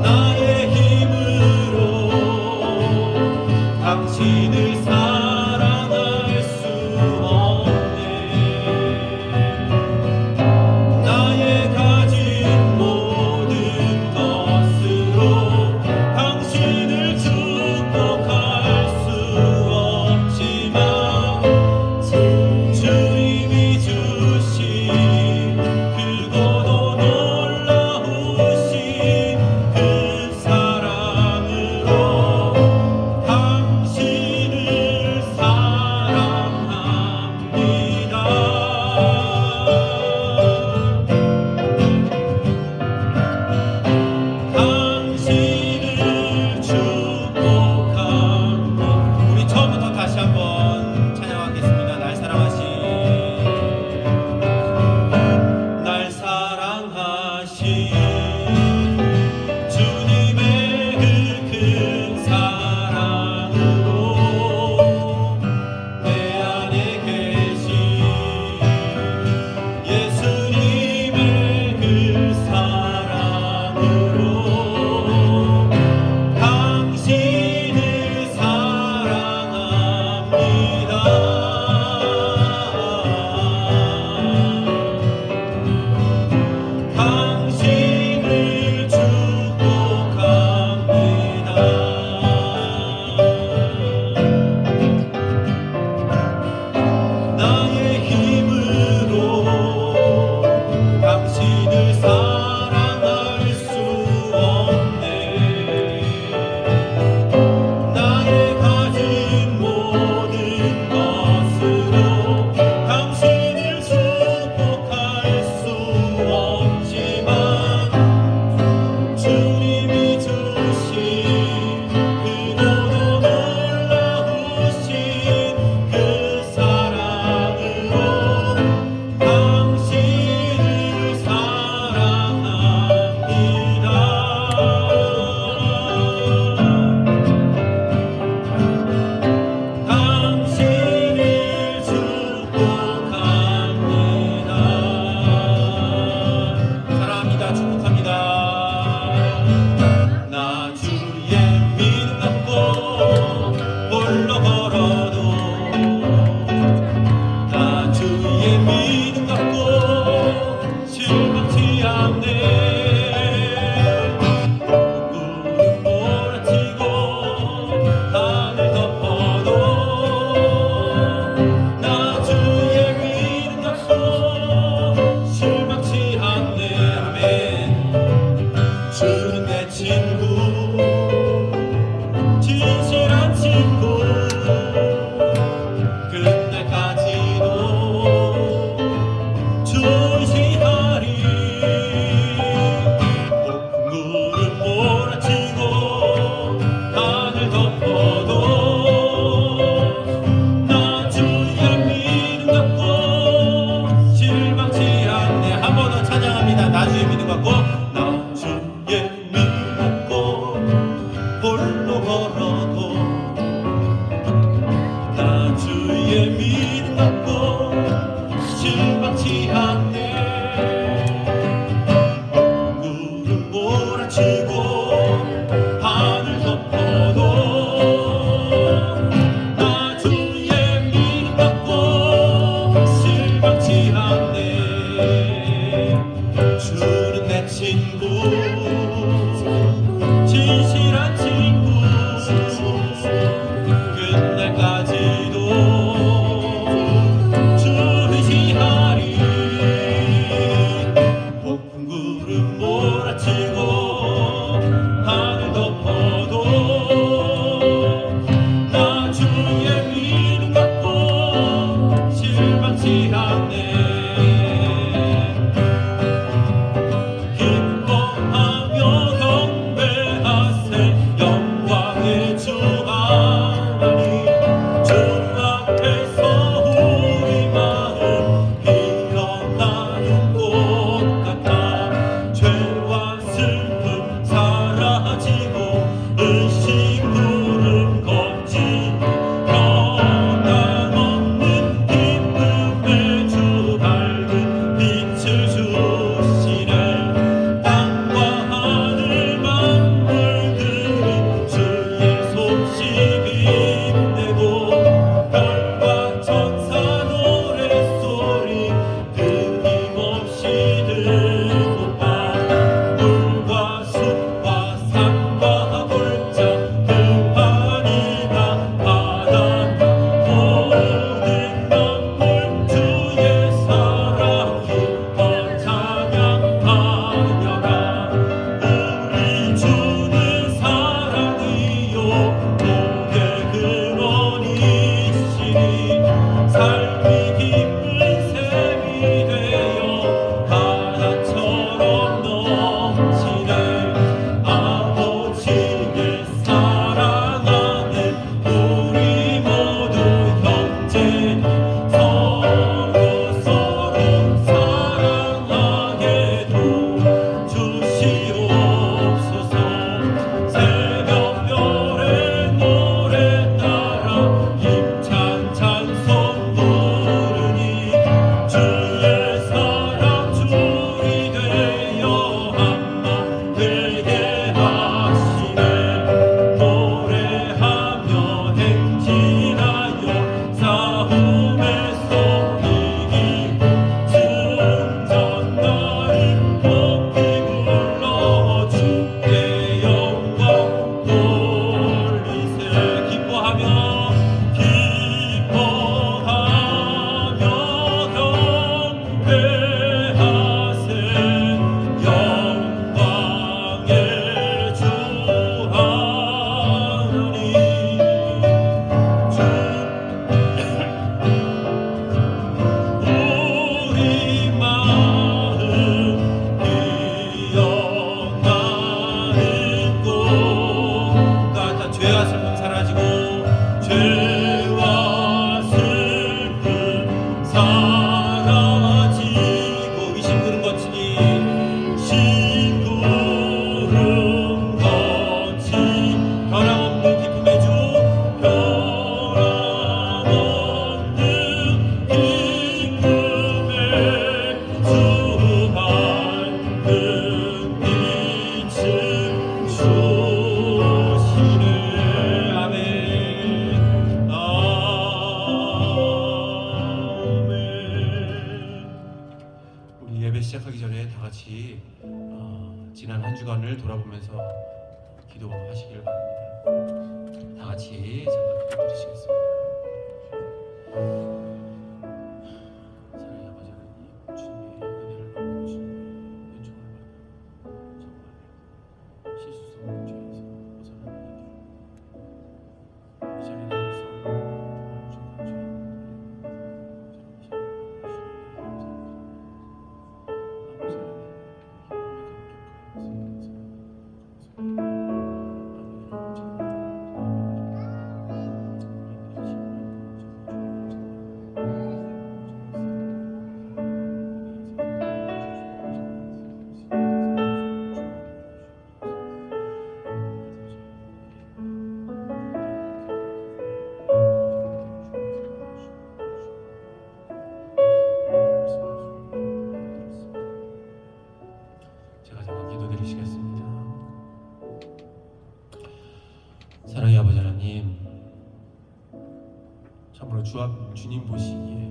나의 힘으로 당신을 사랑할 수 없네. 나의 가진 모든 것으로 당신을 축복할 수 없지만 삶이 기쁜 샘이 되어 바다처럼 넘치네. 아버지의 사랑하는 우리 모두 형제니 서로 사랑하게 도주시옵소서. 새벽별의 노래 따라 힘찬 찬송 부르니 주의 사랑 줄이 되어 한마 되게 하시네. 노래하며 행진하여 싸움에서 이기고 승전가를 높이 불러 주께 영광 돌리세. 기뻐하며 경배하세. 영광의 주 하나님. 우리 마음 기억나는 곳 따뜻한 죄와 슬픔 사라지고 죄와 슬픔 사라지고 이 심구름 거치니 심구름 거치 변함없는 기쁨의 주 변함없는 기쁨의 주 밝은 빛을 주시네. 아멘. 아멘. 우리 예배 시작하기 전에 다 같이 지난 한 주간을 돌아보면서 기도하시길 바랍니다. 다 같이 잠깐 기도드리시겠습니다. 사랑의 아버지 하나님, 주님의 은혜를 받고 주님의 은총을 받아 정말 실수성의 죄에서 벗어나는 이 자리에 나올 수 없는 정말 죄인들을 제가 잠깐 기도드리시겠습니다. 사랑의 아버지 하나님, 참으로 주님 보시기에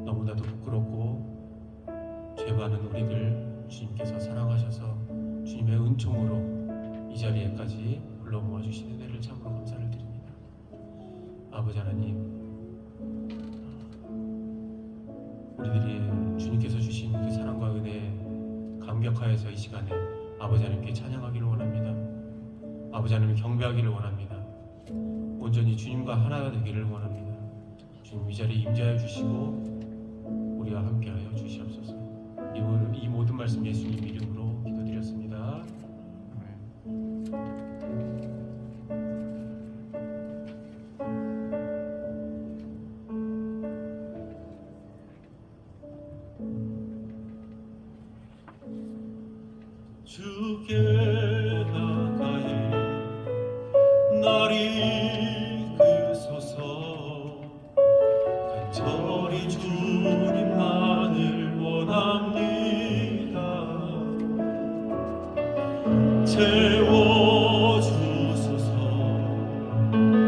너무나도 부끄럽고 죄 많은 우리들 주님께서 사랑하셔서 주님의 은총으로 이 자리에까지 불러 모아주신 은혜를 참으로 감사를 드립니다. 아버지 하나님, 우리들이 주님께서 주신 그 사랑과 은혜에 감격하여서 이 시간에 아버지 하나님께 찬양하기를 원합니다. 아버지 하나님을 경배하기를 원합니다. 온전히 주님과 하나가 되기를 원합니다. 주님 이 자리에 임재하여 주시고 우리와 함께하여 주시옵소서. 이 모든 말씀 예수님 이름으로 기도드렸습니다. 주께 가까이 날이 그소서. 간절히 주님만을 원합니다. 채워주소서.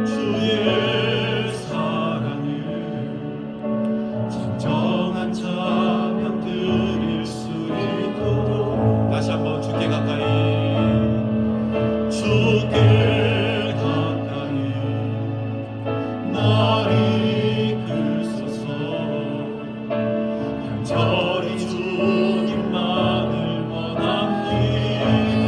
주의 사랑을 진정한 찬양 드릴 수 있도록. 다시 한번 주께 가까이, 주께 가까이 날이 그소서. 간절히 주님만을 원합니다.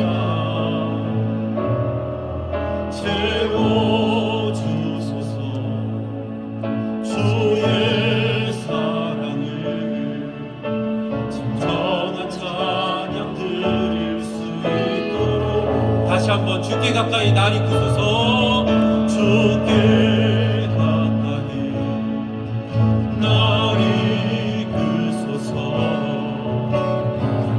가까이 날 이끄소서. 주께 가까이 날 이끄소서.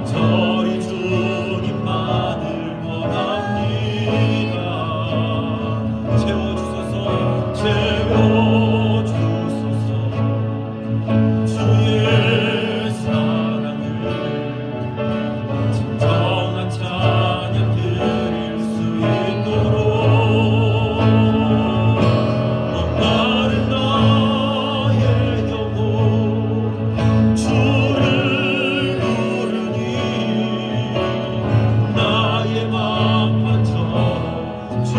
저희 주님만을 원합니다. 채워주소서. 채워주소서. 주의 사랑을 진정한 찬양 드릴 수 있도록 목마른 나의 영혼 주를 부르니 나의 맘만 쳐주소서.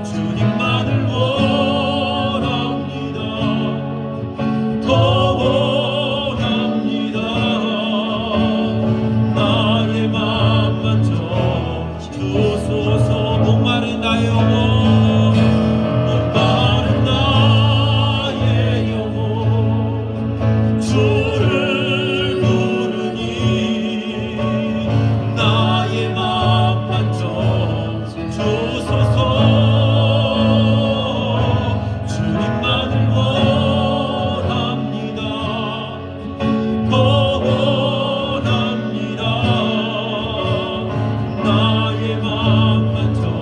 주님만을 원합니다. 더 원합니다. 나의 맘만 쳐주소서. 목마른 나의 영혼 목마른 나의 영혼 주를 부르니 나의 맘만 쳐주소서. 주님만을 원합니다. 더 원합니다. 나의 맘만 쳐주소서.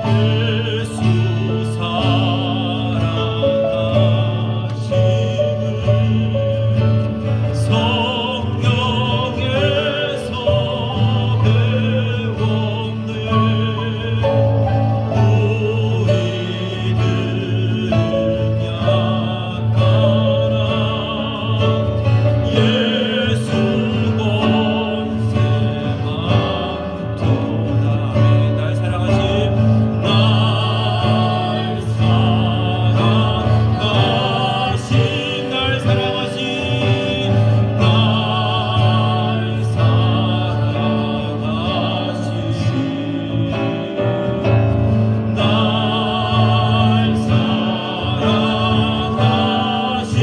예수 사랑하심을 성경에서 배웠네. 우리들은 약하나 예수 권세만 도달해. 날 사랑하신 날 사랑하신 날 사랑하신 날 사랑하신 날 사랑하신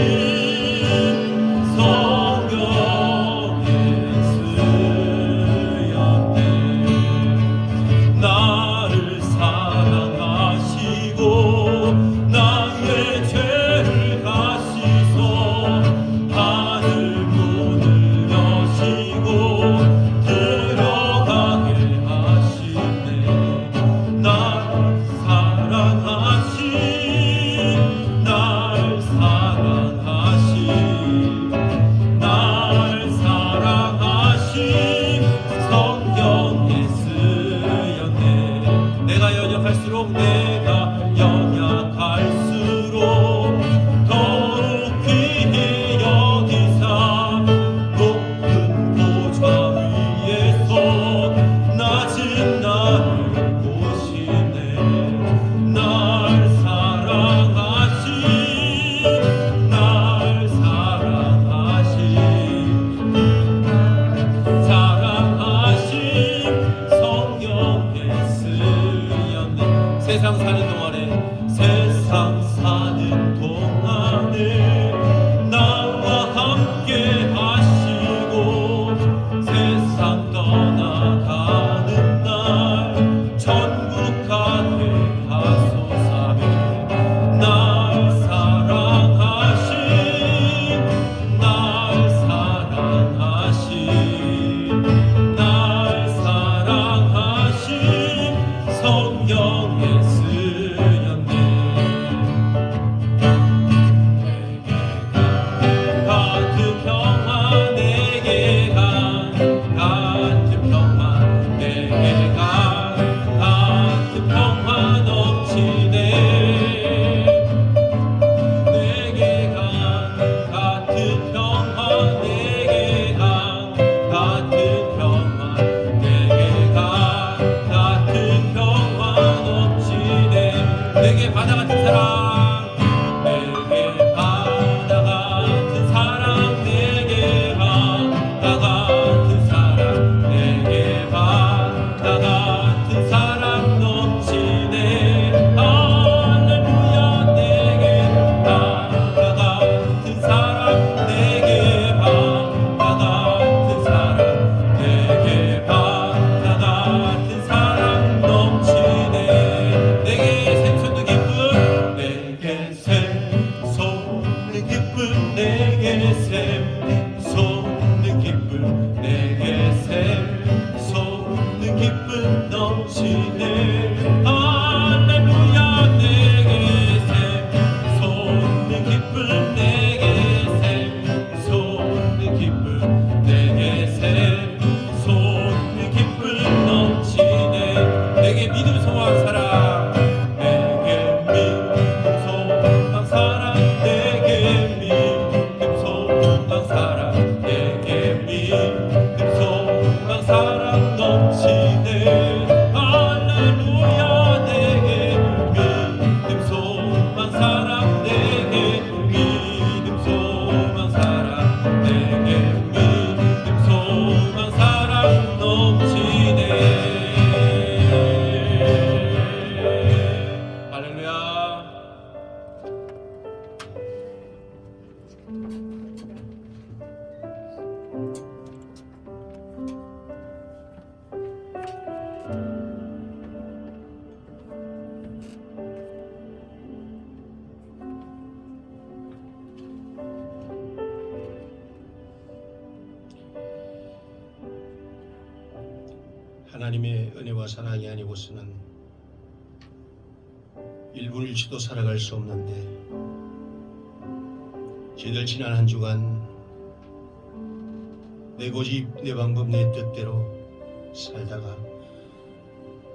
성경에 쓰였네. 나를 사랑하시고 나의 죄를 가시소. 하늘 문을 여시고 들어가게 하시네. 나를 사랑하신 날 사랑하신 날 사랑하신 성경에 쓰였네. 내가 연약할수록 내가 연약할수록 더욱 귀히 여기사 높은 보좌 위에서 낮은 나를 보시네. 날 사랑하신 날 사랑하신 성경에 쓰였네. 세상 사는 동안에 나와 함께 하시고 세상 떠나가는 날 천국 가게 하소서. 날 사랑하신 날 사랑하신 날 사랑하신 성경에 쓰였네. 넘치네 할렐루야 내게 샘솟는 기쁨 내게 샘솟는 기쁨 내게 샘솟는 기쁨 넘치네 내게 믿음 소망 사랑 내게 믿음 소망 사랑 내게 믿음 소망 사랑 내게 믿음 소망 사랑 넘치네 할렐루야 내게 믿음 소망 사랑 내게 믿음 소망 사랑 내게 믿음 소망 사랑 넘치네 할렐루야. 하나님의 은혜와 사랑이 아니고서는 1분 1초도 살아갈 수 없는데 저희들 지난 한 주간 내 고집 내 방법 내 뜻대로 살다가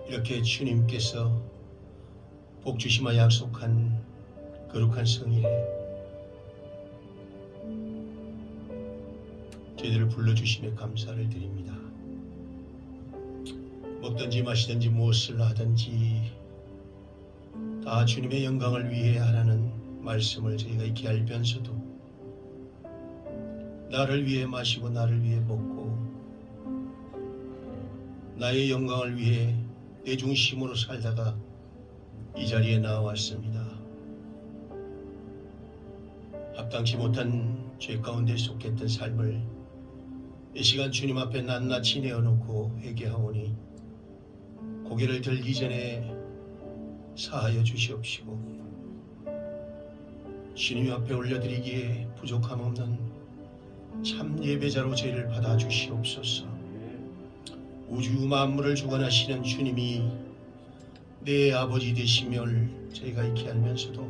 이렇게 주님께서 복 주시마 약속한 거룩한 성일에 저희들을 불러주심에 감사를 드립니다. 먹든지 마시든지 무엇을 하든지 다 주님의 영광을 위해 하라는 말씀을 저희가 익히 알면서도 나를 위해 마시고 나를 위해 먹고 나의 영광을 위해 내 중심으로 살다가 이 자리에 나왔습니다. 합당치 못한 죄 가운데 속했던 삶을 이 시간 주님 앞에 낱낱이 내어놓고 회개하오니 고개를 들기 전에 사하여 주시옵시고 주님 앞에 올려드리기에 부족함 없는 참 예배자로 저희를 받아 주시옵소서. 우주 만물을 주관하시는 주님이 내 아버지 되심을 저희가 익히 알면서도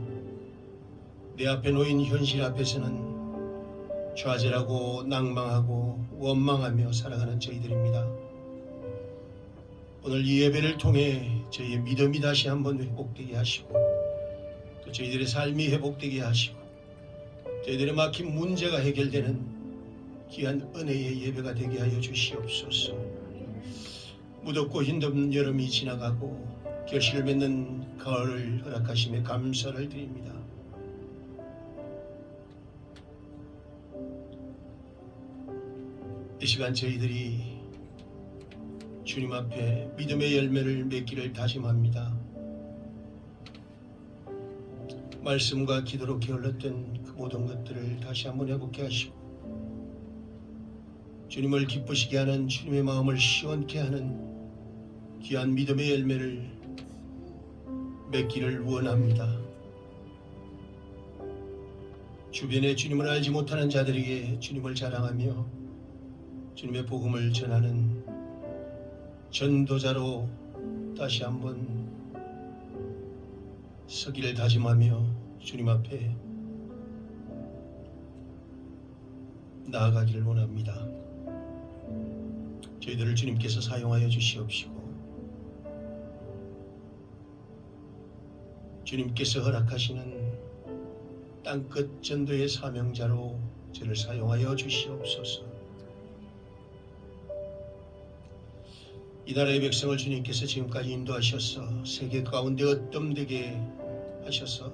내 앞에 놓인 현실 앞에서는 좌절하고 낭망하고 원망하며 살아가는 저희들입니다. 오늘 이 예배를 통해 저희의 믿음이 다시 한번 회복되게 하시고 또 저희들의 삶이 회복되게 하시고 저희들의 막힌 문제가 해결되는 귀한 은혜의 예배가 되게 하여 주시옵소서. 무덥고 힘든 여름이 지나가고 결실을 맺는 가을을 허락하심에 감사를 드립니다. 이 시간 저희들이 주님 앞에 믿음의 열매를 맺기를 다짐합니다. 말씀과 기도로 게을렀던 그 모든 것들을 다시 한번 회복해 하시고 주님을 기쁘시게 하는 주님의 마음을 시원케 하는 귀한 믿음의 열매를 맺기를 원합니다. 주변에 주님을 알지 못하는 자들에게 주님을 자랑하며 주님의 복음을 전하는 전도자로 다시 한번 서기를 다짐하며 주님 앞에 나아가기를 원합니다. 저희들을 주님께서 사용하여 주시옵시고 주님께서 허락하시는 땅끝 전도의 사명자로 저를 사용하여 주시옵소서. 이 나라의 백성을 주님께서 지금까지 인도하셔서 세계 가운데 어뜸되게 하셔서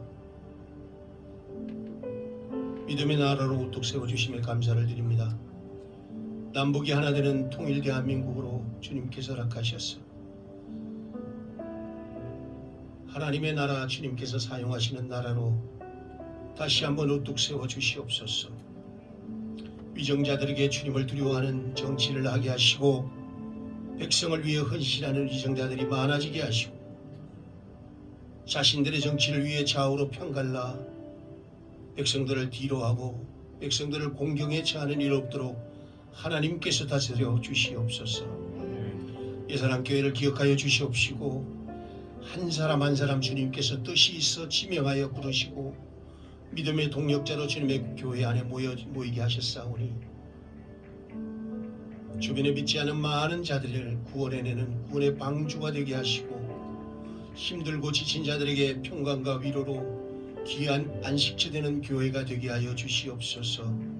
믿음의 나라로 우뚝 세워주심에 감사를 드립니다. 남북이 하나 되는 통일 대한민국으로 주님께서 허락하셔서 하나님의 나라 주님께서 사용하시는 나라로 다시 한번 우뚝 세워 주시옵소서. 위정자들에게 주님을 두려워하는 정치를 하게 하시고 백성을 위해 헌신하는 위정자들이 많아지게 하시고 자신들의 정치를 위해 좌우로 편갈라 백성들을 뒤로하고 백성들을 공경에 처하는 일 없도록 하나님께서 다스려 주시옵소서. 예사람 교회를 기억하여 주시옵시고 한 사람 한 사람 주님께서 뜻이 있어 지명하여 부르시고 믿음의 동력자로 주님의 교회 안에 모이게 하셨사오니 주변에 믿지 않은 많은 자들을 구원해내는 구원의 방주가 되게 하시고 힘들고 지친 자들에게 평강과 위로로 귀한 안식처 되는 교회가 되게 하여 주시옵소서.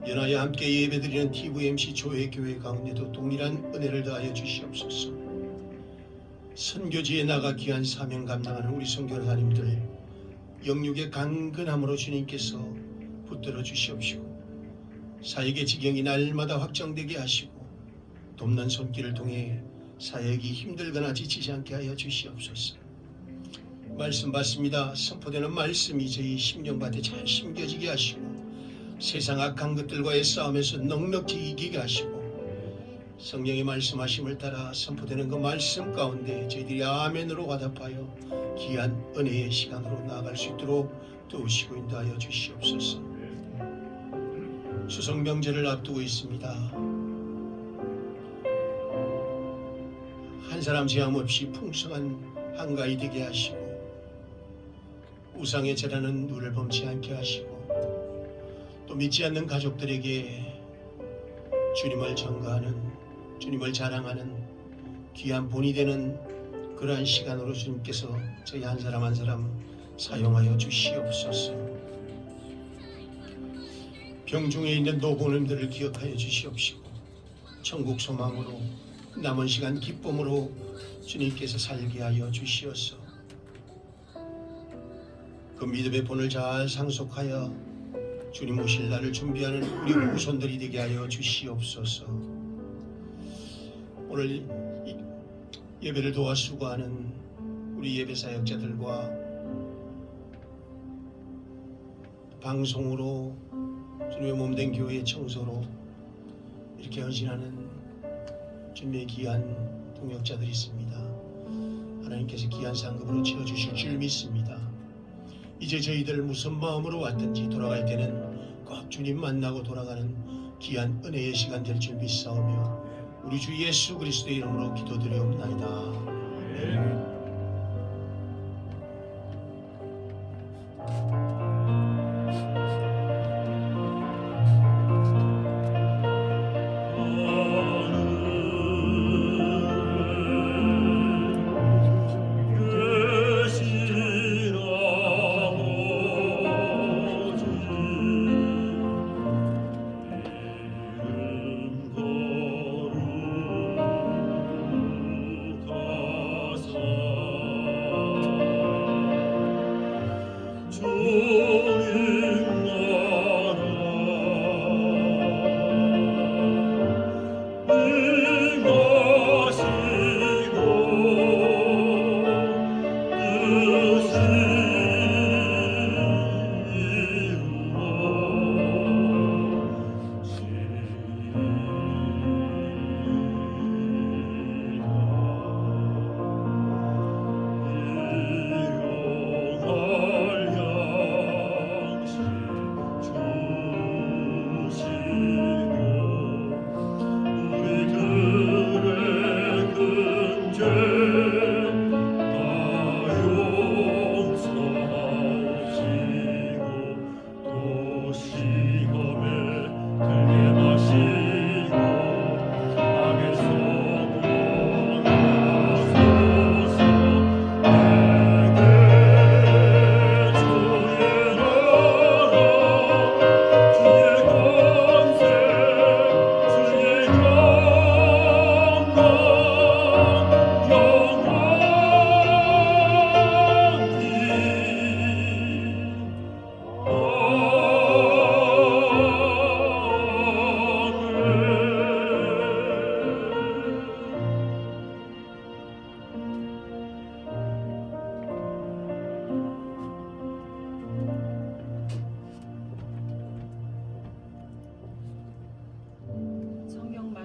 연하여 함께 예배드리는 TVMC 조회교회 가운데도 동일한 은혜를 더하여 주시옵소서. 선교지에 나가 귀한 사명 감당하는 우리 선교사님들 영육의 강건함으로 주님께서 붙들어 주시옵시고 사역의 지경이 날마다 확장되게 하시고 돕는 손길을 통해 사역이 힘들거나 지치지 않게 하여 주시옵소서. 말씀 받습니다. 선포되는 말씀이 저희 심령밭에 잘 심겨지게 하시고 세상 악한 것들과의 싸움에서 넉넉히 이기게 하시고 성령의 말씀하심을 따라 선포되는 그 말씀 가운데 저희들이 아멘으로 화답하여 귀한 은혜의 시간으로 나아갈 수 있도록 도우시고 인도하여 주시옵소서. 추석 명절을 앞두고 있습니다. 한 사람 제한 없이 풍성한 한가위 되게 하시고 우상의 재라는 눈을 범치 않게 하시고 또 믿지 않는 가족들에게 주님을 전가하는 주님을 자랑하는 귀한 본이 되는 그러한 시간으로 주님께서 저희 한 사람 한 사람 사용하여 주시옵소서. 병중에 있는 노부모님들을 기억하여 주시옵시고 천국 소망으로 남은 시간 기쁨으로 주님께서 살게 하여 주시옵소서. 그 믿음의 본을 잘 상속하여 주님 오실 날을 준비하는 우리 후손들이 되게 하여 주시옵소서. 오늘 예배를 도와 수고하는 우리 예배 사역자들과 방송으로 주님의 몸된 교회의 청소로 이렇게 헌신하는 주님의 귀한 동역자들이 있습니다. 하나님께서 귀한 상급으로 채워주실 줄 믿습니다. 이제 저희들 무슨 마음으로 왔든지 돌아갈 때는 꼭 주님 만나고 돌아가는 귀한 은혜의 시간 될 줄 믿사오며 우리 주 예수 그리스도의 이름으로 기도드리옵나이다. 아멘.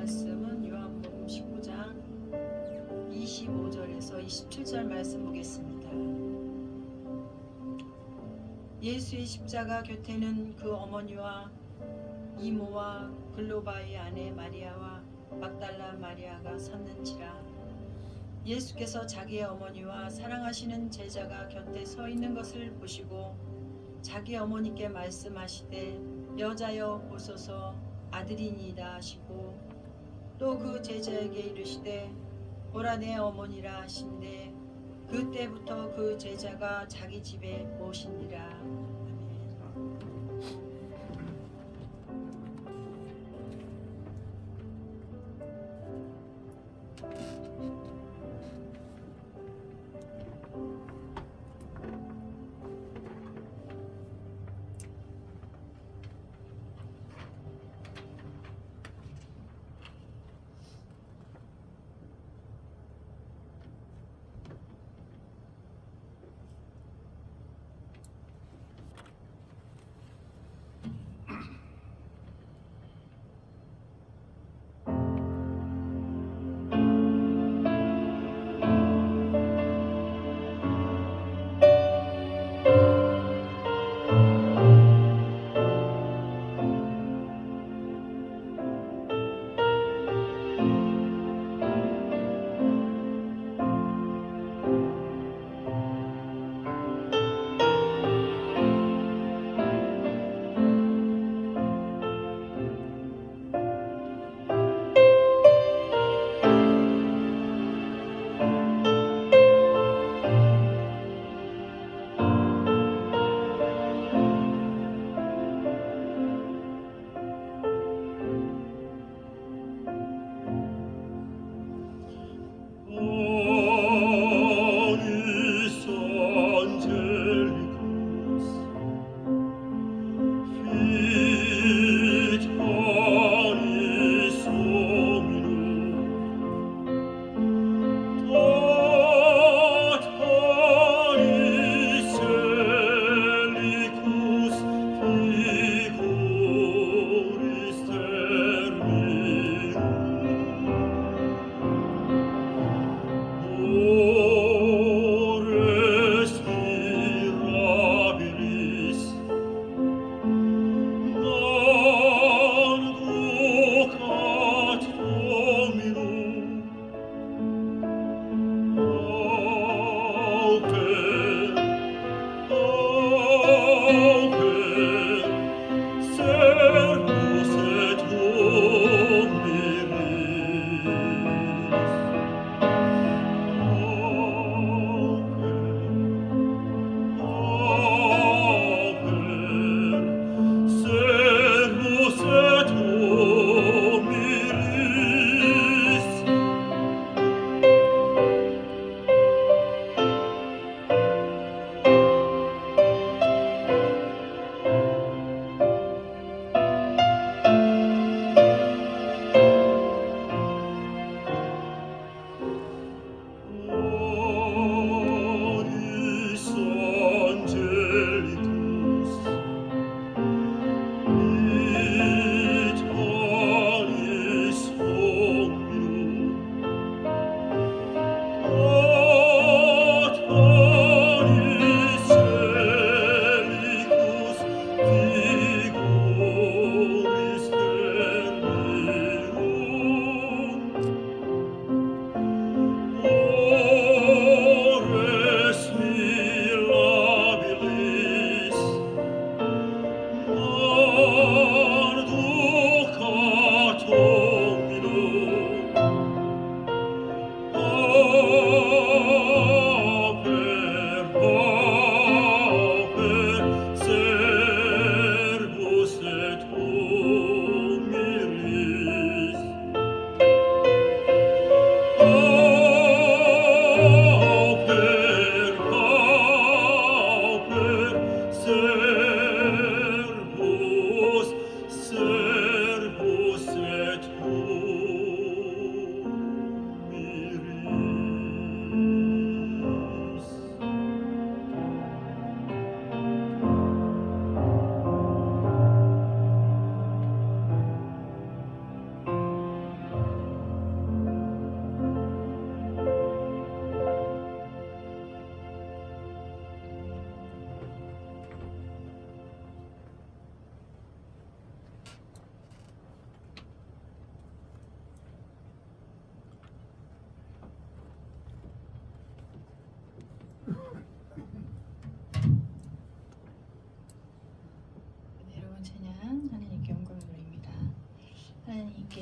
말씀은 요한복음 19장 25절에서 27절 말씀 보겠습니다. 예수의 십자가 곁에는 그 어머니와 이모와 글로바의 아내 마리아와 막달라 마리아가 섰는지라. 예수께서 자기의 어머니와 사랑하시는 제자가 곁에 서 있는 것을 보시고 자기 어머니께 말씀하시되 여자여 보소서 아들이니이다 하시고 또 그 제자에게 이르시되 보라 내 어머니라 하신대 그때부터 그 제자가 자기 집에 모시니라. 아멘.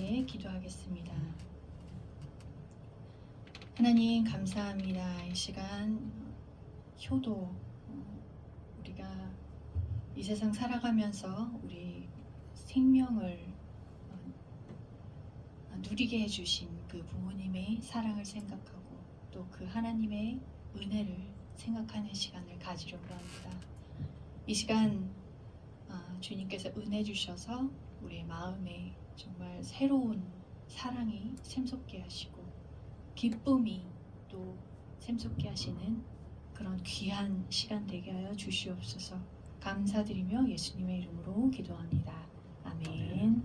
함께 기도하겠습니다. 하나님 감사합니다. 이 시간 효도, 우리가 이 세상 살아가면서 우리 생명을 누리게 해주신 그 부모님의 사랑을 생각하고 또 그 하나님의 은혜를 생각하는 시간을 가지려고 합니다. 이 시간 주님께서 은혜 주셔서 우리의 마음에 정말 새로운 사랑이 샘솟게 하시고 기쁨이 또 샘솟게 하시는 그런 귀한 시간 되게 하여 주시옵소서. 감사드리며 예수님의 이름으로 기도합니다. 아멘.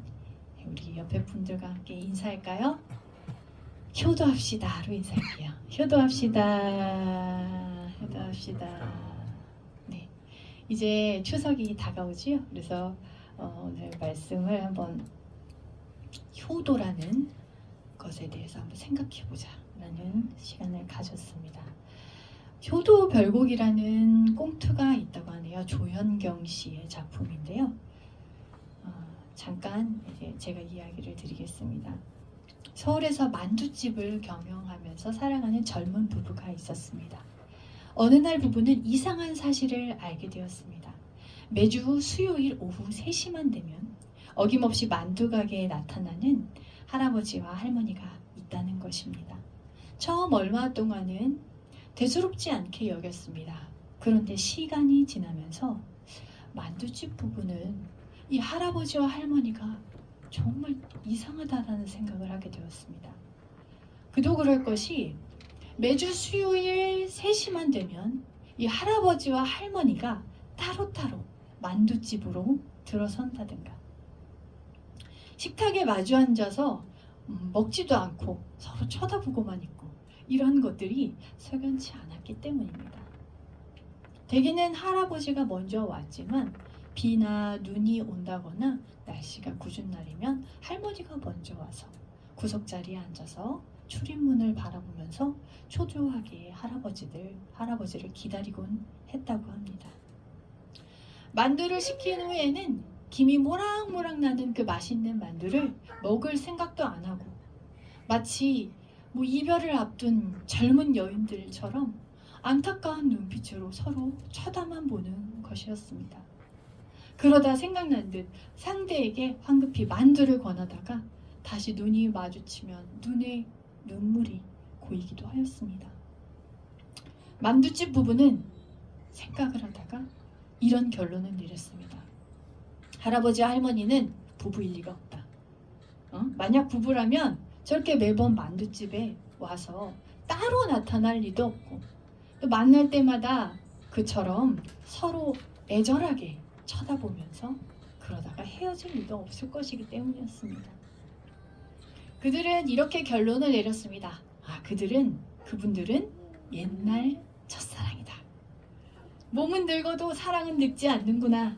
우리 옆에 분들과 함께 인사할까요? 효도합시다로 인사할게요. 효도합시다. 효도합시다. 네, 이제 추석이 다가오지요. 그래서 오늘 말씀을 한번 효도라는 것에 대해서 한번 생각해보자 라는 시간을 가졌습니다. 효도 별곡이라는 꽁트가 있다고 하네요. 조현경 씨의 작품인데요. 잠깐 이제 제가 이야기를 드리겠습니다. 서울에서 만두집을 경영하면서 살아가는 젊은 부부가 있었습니다. 어느 날 부부는 이상한 사실을 알게 되었습니다. 매주 수요일 오후 3시만 되면 어김없이 만두 가게에 나타나는 할아버지와 할머니가 있다는 것입니다. 처음 얼마 동안은 대수롭지 않게 여겼습니다. 그런데 시간이 지나면서 만두집 부부는 이 할아버지와 할머니가 정말 이상하다라는 생각을 하게 되었습니다. 그도 그럴 것이 매주 수요일 3시만 되면 이 할아버지와 할머니가 따로따로 만두집으로 들어선다든가 식탁에 마주 앉아서 먹지도 않고 서로 쳐다보고만 있고 이런 것들이 석연치 않았기 때문입니다. 대개는 할아버지가 먼저 왔지만 비나 눈이 온다거나 날씨가 궂은 날이면 할머니가 먼저 와서 구석자리에 앉아서 출입문을 바라보면서 초조하게 할아버지를 기다리곤 했다고 합니다. 만두를 시킨 후에는 김이 모락모락 나는 그 맛있는 만두를 먹을 생각도 안 하고 마치 이별을 앞둔 젊은 여인들처럼 안타까운 눈빛으로 서로 쳐다만 보는 것이었습니다. 그러다 생각난 듯 상대에게 황급히 만두를 권하다가 다시 눈이 마주치면 눈에 눈물이 고이기도 하였습니다. 만두집 부부는 생각을 하다가 이런 결론을 내렸습니다. 할아버지와 할머니는 부부일 리가 없다. 만약 부부라면 저렇게 매번 만두집에 와서 따로 나타날 리도 없고 또 만날 때마다 그처럼 서로 애절하게 쳐다보면서 그러다가 헤어질 리도 없을 것이기 때문이었습니다. 그들은 이렇게 결론을 내렸습니다. 그분들은 옛날 첫사랑이다. 몸은 늙어도 사랑은 늙지 않는구나.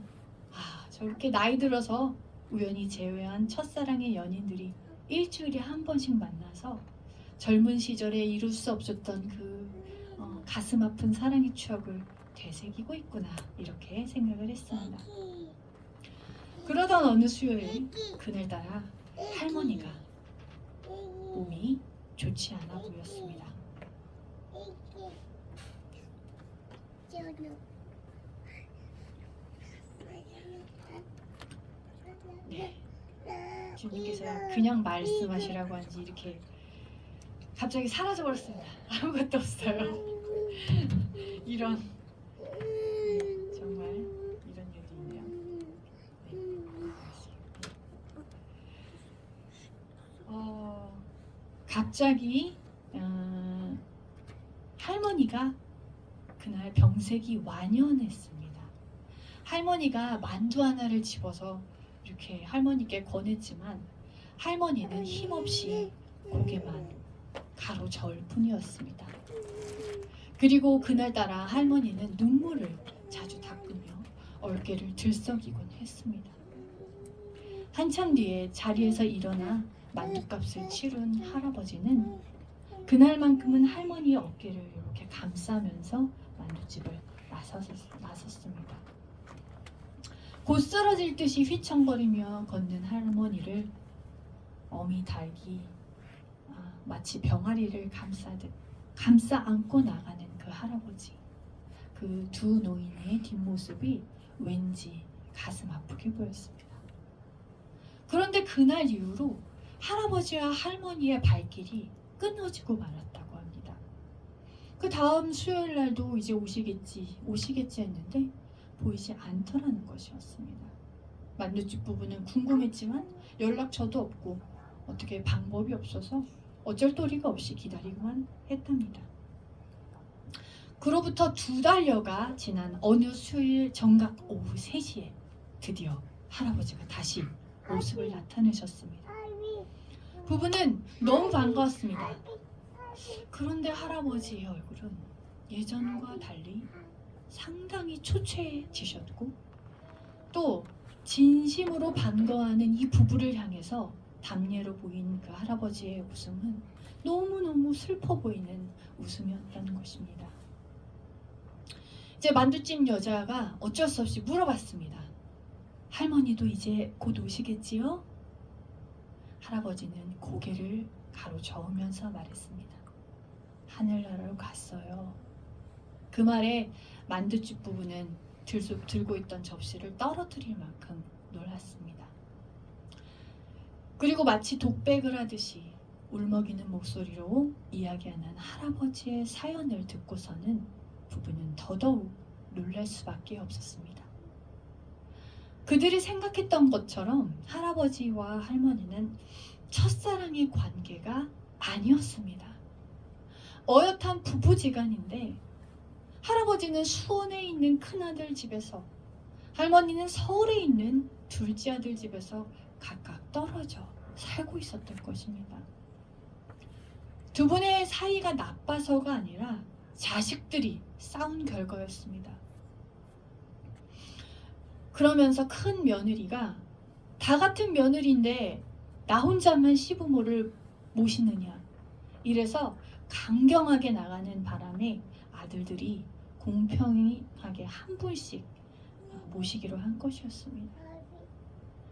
저렇게 나이 들어서 우연히 재회한 첫사랑의 연인들이 일주일에 한 번씩 만나서 젊은 시절에 이룰 수 없었던 그 가슴 아픈 사랑의 추억을 되새기고 있구나 이렇게 생각을 했습니다. 그러던 어느 수요일 그날따라 할머니가 몸이 좋지 않아 보였습니다. 네, 주님께서 그냥 말씀하시라고 한지 이렇게 갑자기 사라져버렸습니다. 아무것도 없어요. 이런 정말 이런 일도 있네요. 갑자기 할머니가 그날 병색이 완연했습니다. 할머니가 만두 하나를 집어서 이렇게 할머니께 권했지만 할머니는 힘없이 고개만 가로저을 뿐이었습니다. 그리고 그날따라 할머니는 눈물을 자주 닦으며 어깨를 들썩이곤 했습니다. 한참 뒤에 자리에서 일어나 만두값을 치룬 할아버지는 그날만큼은 할머니의 어깨를 이렇게 감싸면서 만두집을 나섰습니다. 곧 쓰러질 듯이 휘청거리며 걷는 할머니를 어미 닭이 마치 병아리를 감싸듯 감싸 안고 나가는 그 할아버지, 그 두 노인의 뒷모습이 왠지 가슴 아프게 보였습니다. 그런데 그날 이후로 할아버지와 할머니의 발길이 끊어지고 말았다고 합니다. 그 다음 수요일 날도 이제 오시겠지 했는데 보이지 않더라는 것이었습니다. 만두집 부부는 궁금했지만 연락처도 없고 어떻게 방법이 없어서 어쩔 도리가 없이 기다리고만 했답니다. 그로부터 2달여가 지난 어느 수요일 정각 오후 3시에 드디어 할아버지가 다시 모습을 나타내셨습니다. 부부는 너무 반가웠습니다. 그런데 할아버지의 얼굴은 예전과 달리 상당히 초췌해지셨고 또 진심으로 반가워하는 이 부부를 향해서 담례로 보인 그 할아버지의 웃음은 너무너무 슬퍼 보이는 웃음이었다는 것입니다. 이제 만두집 여자가 어쩔 수 없이 물어봤습니다. 할머니도 이제 곧 오시겠지요? 할아버지는 고개를 가로저으면서 말했습니다. 하늘나라로 갔어요. 그 말에 만두집 부부는 들고 있던 접시를 떨어뜨릴 만큼 놀랐습니다. 그리고 마치 독백을 하듯이 울먹이는 목소리로 이야기하는 할아버지의 사연을 듣고서는 부부는 더더욱 놀랄 수밖에 없었습니다. 그들이 생각했던 것처럼 할아버지와 할머니는 첫사랑의 관계가 아니었습니다. 어엿한 부부지간인데 할아버지는 수원에 있는 큰아들 집에서 할머니는 서울에 있는 둘째 아들 집에서 각각 떨어져 살고 있었던 것입니다. 두 분의 사이가 나빠서가 아니라 자식들이 싸운 결과였습니다. 그러면서 큰 며느리가 다 같은 며느리인데 나 혼자만 시부모를 모시느냐 이래서 강경하게 나가는 바람에 아들들이 공평하게 한 분씩 모시기로 한 것이었습니다.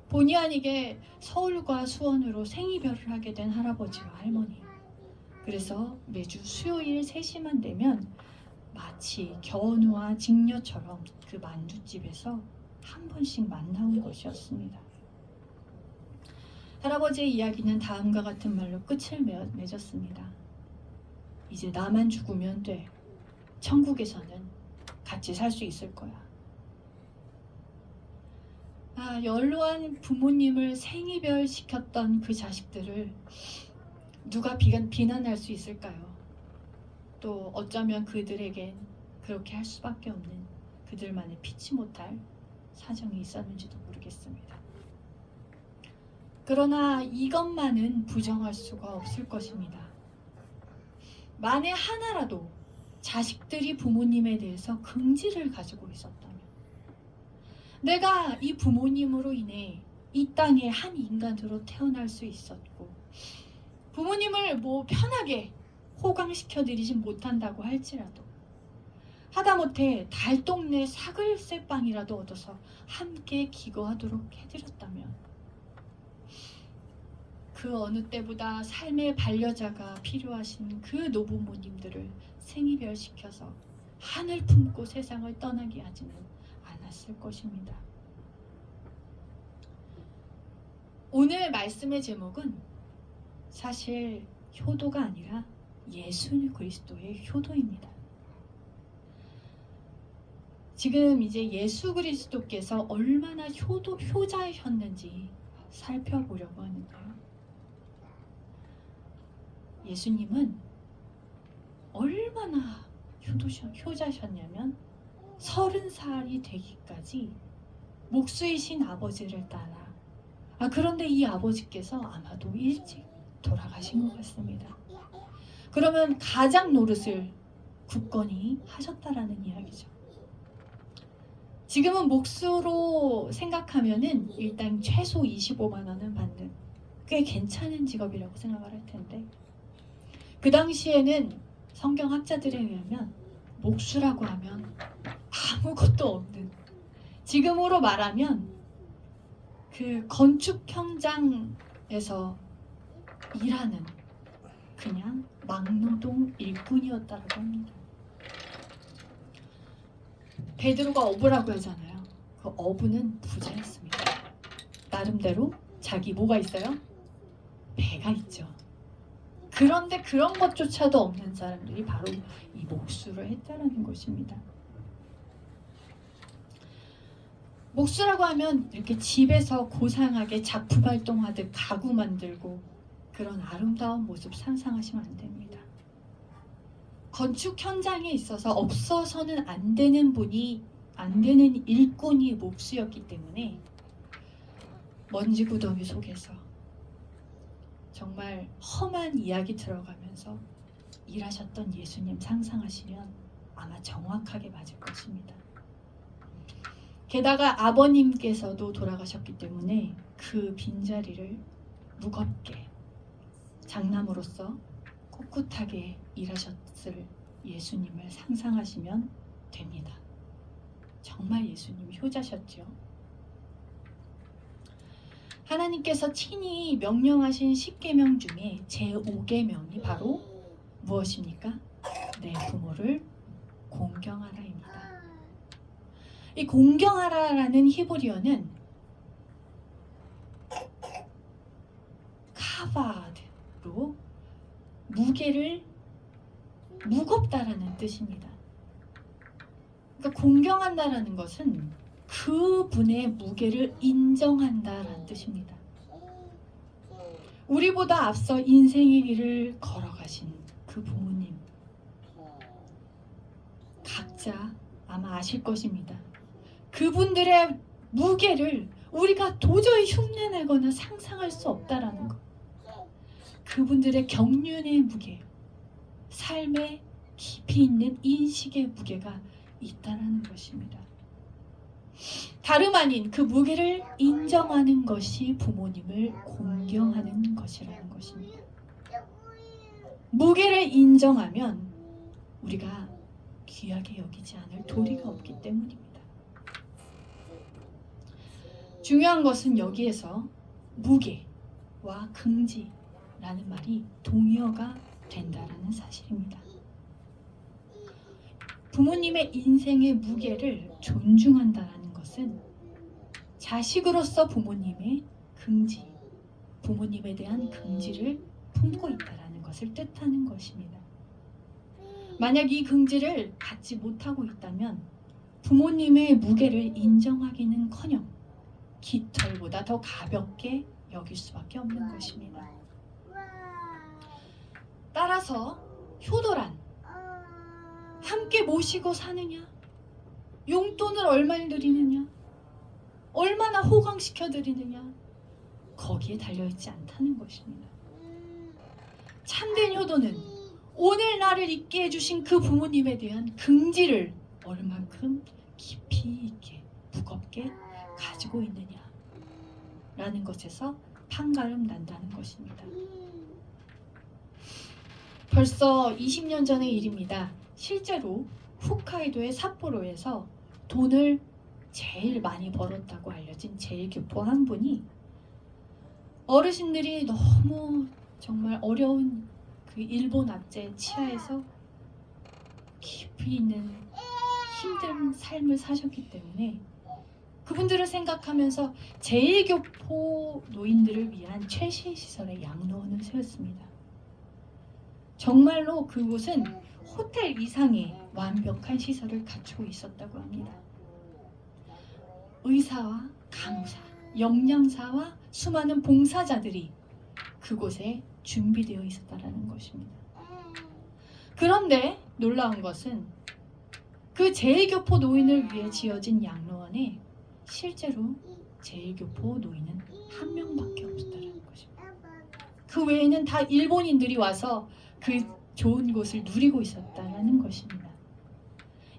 본의 아니게 서울과 수원으로 생이별을 하게 된 할아버지와 할머니. 그래서 매주 수요일 3시만 되면 마치 견우와 직녀처럼 그 만두집에서 한 번씩 만나온 것이었습니다. 할아버지의 이야기는 다음과 같은 말로 끝을 맺었습니다. 이제 나만 죽으면 돼. 천국에서는 같이 살 수 있을 거야. 연로한 부모님을 생이별 시켰던 그 자식들을 누가 비난할 수 있을까요? 또 어쩌면 그들에겐 그렇게 할 수밖에 없는 그들만의 피치 못할 사정이 있었는지도 모르겠습니다. 그러나 이것만은 부정할 수가 없을 것입니다. 만에 하나라도 자식들이 부모님에 대해서 긍지를 가지고 있었다면, 내가 이 부모님으로 인해 이 땅에 한 인간으로 태어날 수 있었고 부모님을 편하게 호강시켜드리지 못한다고 할지라도 하다못해 달동네 사글세빵이라도 얻어서 함께 기거하도록 해드렸다면 그 어느 때보다 삶의 반려자가 필요하신 그 노부모님들을 생이별시켜서 하늘 품고 세상을 떠나게 하지는 않았을 것입니다. 오늘 말씀의 제목은 사실 효도가 아니라 예수 그리스도의 효도입니다. 지금 이제 예수 그리스도께서 얼마나 효자셨는지 살펴보려고 하는데요. 예수님은 얼마나 효자셨냐면 30살이 되기까지 목수이신 아버지를 따라 그런데 이 아버지께서 아마도 일찍 돌아가신 것 같습니다. 그러면 가장 노릇을 굳건히 하셨다라는 이야기죠. 지금은 목수로 생각하면은 일단 최소 25만 원은 받는 꽤 괜찮은 직업이라고 생각을 할 텐데 그 당시에는 성경학자들에 의하면 목수라고 하면 아무것도 없는, 지금으로 말하면 그 건축 현장에서 일하는 그냥 막노동 일꾼이었다라고 합니다. 베드로가 어부라고 하잖아요. 그 어부는 부자였습니다. 나름대로 자기 뭐가 있어요? 배가 있죠. 그런데 그런 것조차도 없는 사람들이 바로 이 목수를 했다라는 것입니다. 목수라고 하면 이렇게 집에서 고상하게 작품 활동하듯 가구 만들고 그런 아름다운 모습 상상하시면 안 됩니다. 건축 현장에 있어서 없어서는 안 되는 일꾼이 목수였기 때문에 먼지 구더기 속에서 정말 험한 이야기 들어가면서 일하셨던 예수님 상상하시면 아마 정확하게 맞을 것입니다. 게다가 아버님께서도 돌아가셨기 때문에 그 빈자리를 무겁게 장남으로서 꿋꿋하게 일하셨을 예수님을 상상하시면 됩니다. 정말 예수님 효자셨죠. 하나님께서 친히 명령하신 10계명 중에 제5계명이 바로 무엇입니까? 내 부모를 공경하라입니다. 이 공경하라라는 히브리어는 카바드로 무게를 무겁다라는 뜻입니다. 그러니까 공경한다라는 것은 그분의 무게를 인정한다라는 뜻입니다. 우리보다 앞서 인생의 길을 걸어가신 그 부모님 각자 아마 아실 것입니다. 그분들의 무게를 우리가 도저히 흉내내거나 상상할 수 없다라는 것. 그분들의 경륜의 무게, 삶의 깊이 있는 인식의 무게가 있다라는 것입니다. 다름 아닌 그 무게를 인정하는 것이 부모님을 공경하는 것이라는 것입니다. 무게를 인정하면 우리가 귀하게 여기지 않을 도리가 없기 때문입니다. 중요한 것은 여기에서 무게와 긍지라는 말이 동의어가 된다라는 사실입니다. 부모님의 인생의 무게를 존중한다라는 것은 자식으로서 부모님의 긍지, 부모님에 대한 긍지를 품고 있다라는 것을 뜻하는 것입니다. 만약 이 긍지를 갖지 못하고 있다면 부모님의 무게를 인정하기는커녕 깃털보다 더 가볍게 여길 수밖에 없는 것입니다. 따라서 효도란 함께 모시고 사느냐, 용돈을 얼마를 드리느냐, 얼마나 호강시켜 드리느냐, 거기에 달려있지 않다는 것입니다. 참된 효도는 오늘 나를 있게 해주신 그 부모님에 대한 긍지를 얼만큼 깊이 있게 무겁게 가지고 있느냐 라는 것에서 판가름 난다는 것입니다. 벌써 20년 전의 일입니다. 실제로 홋카이도의 삿포로에서 돈을 제일 많이 벌었다고 알려진 제일교포 한 분이 어르신들이 너무 정말 어려운 그 일본 압제 치하에서 깊이 있는 힘든 삶을 사셨기 때문에 그분들을 생각하면서 제일교포 노인들을 위한 최신 시설의 양로원을 세웠습니다. 정말로 그곳은 호텔 이상의 완벽한 시설을 갖추고 있었다고 합니다. 의사와 간호사, 영양사와 수많은 봉사자들이 그곳에 준비되어 있었다는 것입니다. 그런데 놀라운 것은 그 제일교포 노인을 위해 지어진 양로원에 실제로 제일교포 노인은 한 명밖에 없었다는 것입니다. 그 외에는 다 일본인들이 와서 그 좋은 곳을 누리고 있었다는 것입니다.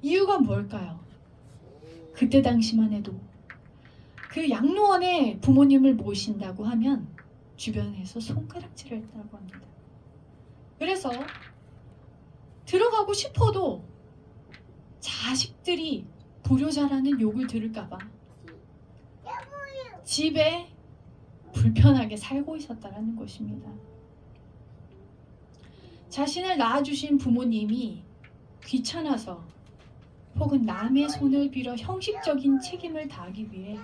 이유가 뭘까요? 그때 당시만 해도 그 양로원에 부모님을 모신다고 하면 주변에서 손가락질을 했다고 합니다. 그래서 들어가고 싶어도 자식들이 불효자라는 욕을 들을까봐 집에 불편하게 살고 있었다는 것입니다. 자신을 낳아주신 부모님이 귀찮아서 혹은 남의 손을 빌어 형식적인 책임을 다하기 위해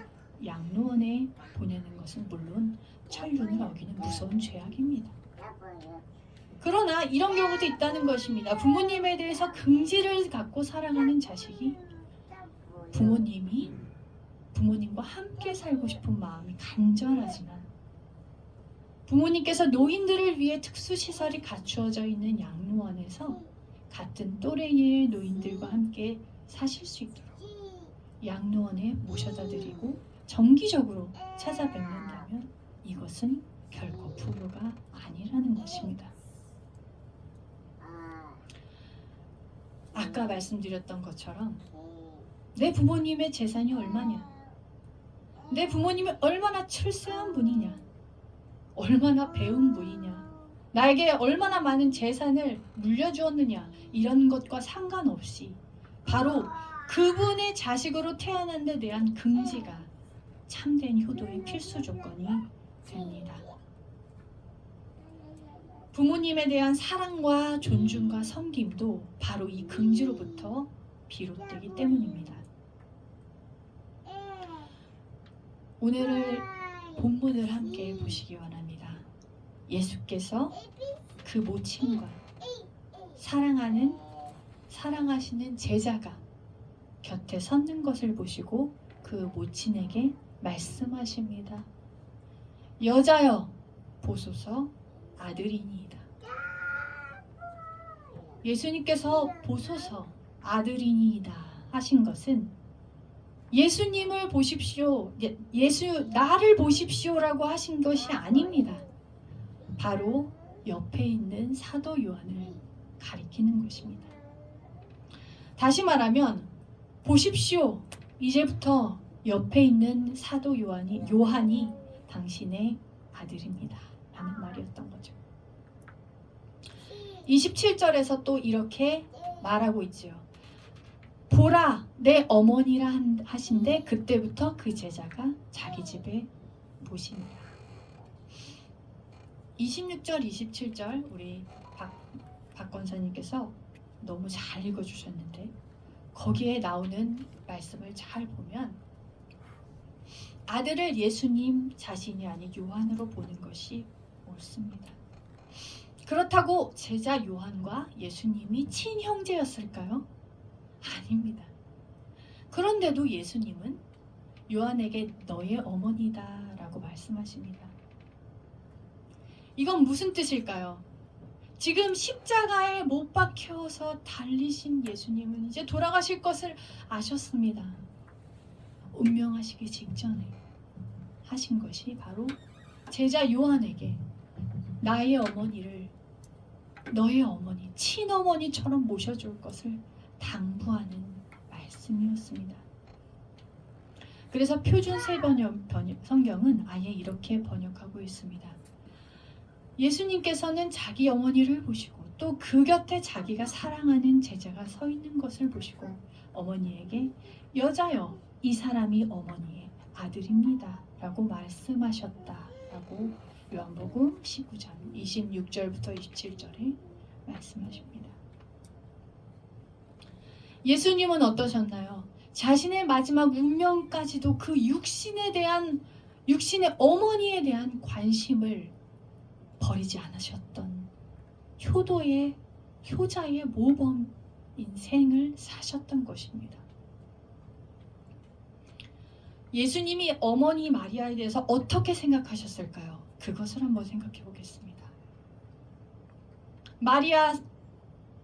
양로원에 보내는 것은 물론 천륜을 어기는 무서운 죄악입니다. 그러나 이런 경우도 있다는 것입니다. 부모님에 대해서 긍지를 갖고 사랑하는 자식이 부모님과 함께 살고 싶은 마음이 간절하지만 부모님께서 노인들을 위해 특수시설이 갖추어져 있는 양로원에서 같은 또래의 노인들과 함께 사실 수 있도록 양로원에 모셔다 드리고 정기적으로 찾아뵙는다면 이것은 결코 불효가 아니라는 것입니다. 아까 말씀드렸던 것처럼 내 부모님의 재산이 얼마냐, 내 부모님이 얼마나 출세한 분이냐, 얼마나 배운 분이냐, 나에게 얼마나 많은 재산을 물려주었느냐, 이런 것과 상관없이 바로 그분의 자식으로 태어난 데 대한 긍지가 참된 효도의 필수 조건이 됩니다. 부모님에 대한 사랑과 존중과 섬김도 바로 이 긍지로부터 비롯되기 때문입니다. 오늘 본문을 함께 보시기 원합니다. 예수께서 그 모친과 사랑하시는 제자가 곁에 섰는 것을 보시고 그 모친에게 말씀하십니다. 여자여 보소서 아들이니이다. 예수님께서 보소서 아들이니이다 하신 것은 예수님을 보십시오, 나를 보십시오라고 하신 것이 아닙니다. 바로 옆에 있는 사도 요한을 가리키는 것입니다. 다시 말하면 보십시오, 이제부터 옆에 있는 사도 요한이 당신의 아들입니다 라는 말이었던 거죠. 27절에서 또 이렇게 말하고 있지요. 보라 내 어머니라 하신데 그때부터 그 제자가 자기 집에 모십니다. 26절 27절 우리 박 권사님께서 너무 잘 읽어주셨는데 거기에 나오는 말씀을 잘 보면 아들을 예수님 자신이 아닌 요한으로 보는 것이 옳습니다. 그렇다고 제자 요한과 예수님이 친형제였을까요? 아닙니다. 그런데도 예수님은 요한에게 너의 어머니다 라고 말씀하십니다. 이건 무슨 뜻일까요? 지금 십자가에 못 박혀서 달리신 예수님은 이제 돌아가실 것을 아셨습니다. 운명하시기 직전에 하신 것이 바로 제자 요한에게 나의 어머니를 너의 어머니, 친어머니처럼 모셔줄 것을 당부하는 말씀이었습니다. 그래서 표준 세번역 성경은 아예 이렇게 번역하고 있습니다. 예수님께서는 자기 어머니를 보시고 또 그 곁에 자기가 사랑하는 제자가 서 있는 것을 보시고 어머니에게 여자여 이 사람이 어머니의 아들입니다 라고 말씀하셨다 라고 요한복음 19장 26절부터 27절에 말씀하십니다. 예수님은 어떠셨나요? 자신의 마지막 운명까지도 그 육신의 어머니에 대한 관심을 버리지 않으셨던 효자의 모범 인생을 사셨던 것입니다. 예수님이 어머니 마리아에 대해서 어떻게 생각하셨을까요? 그것을 한번 생각해 보겠습니다.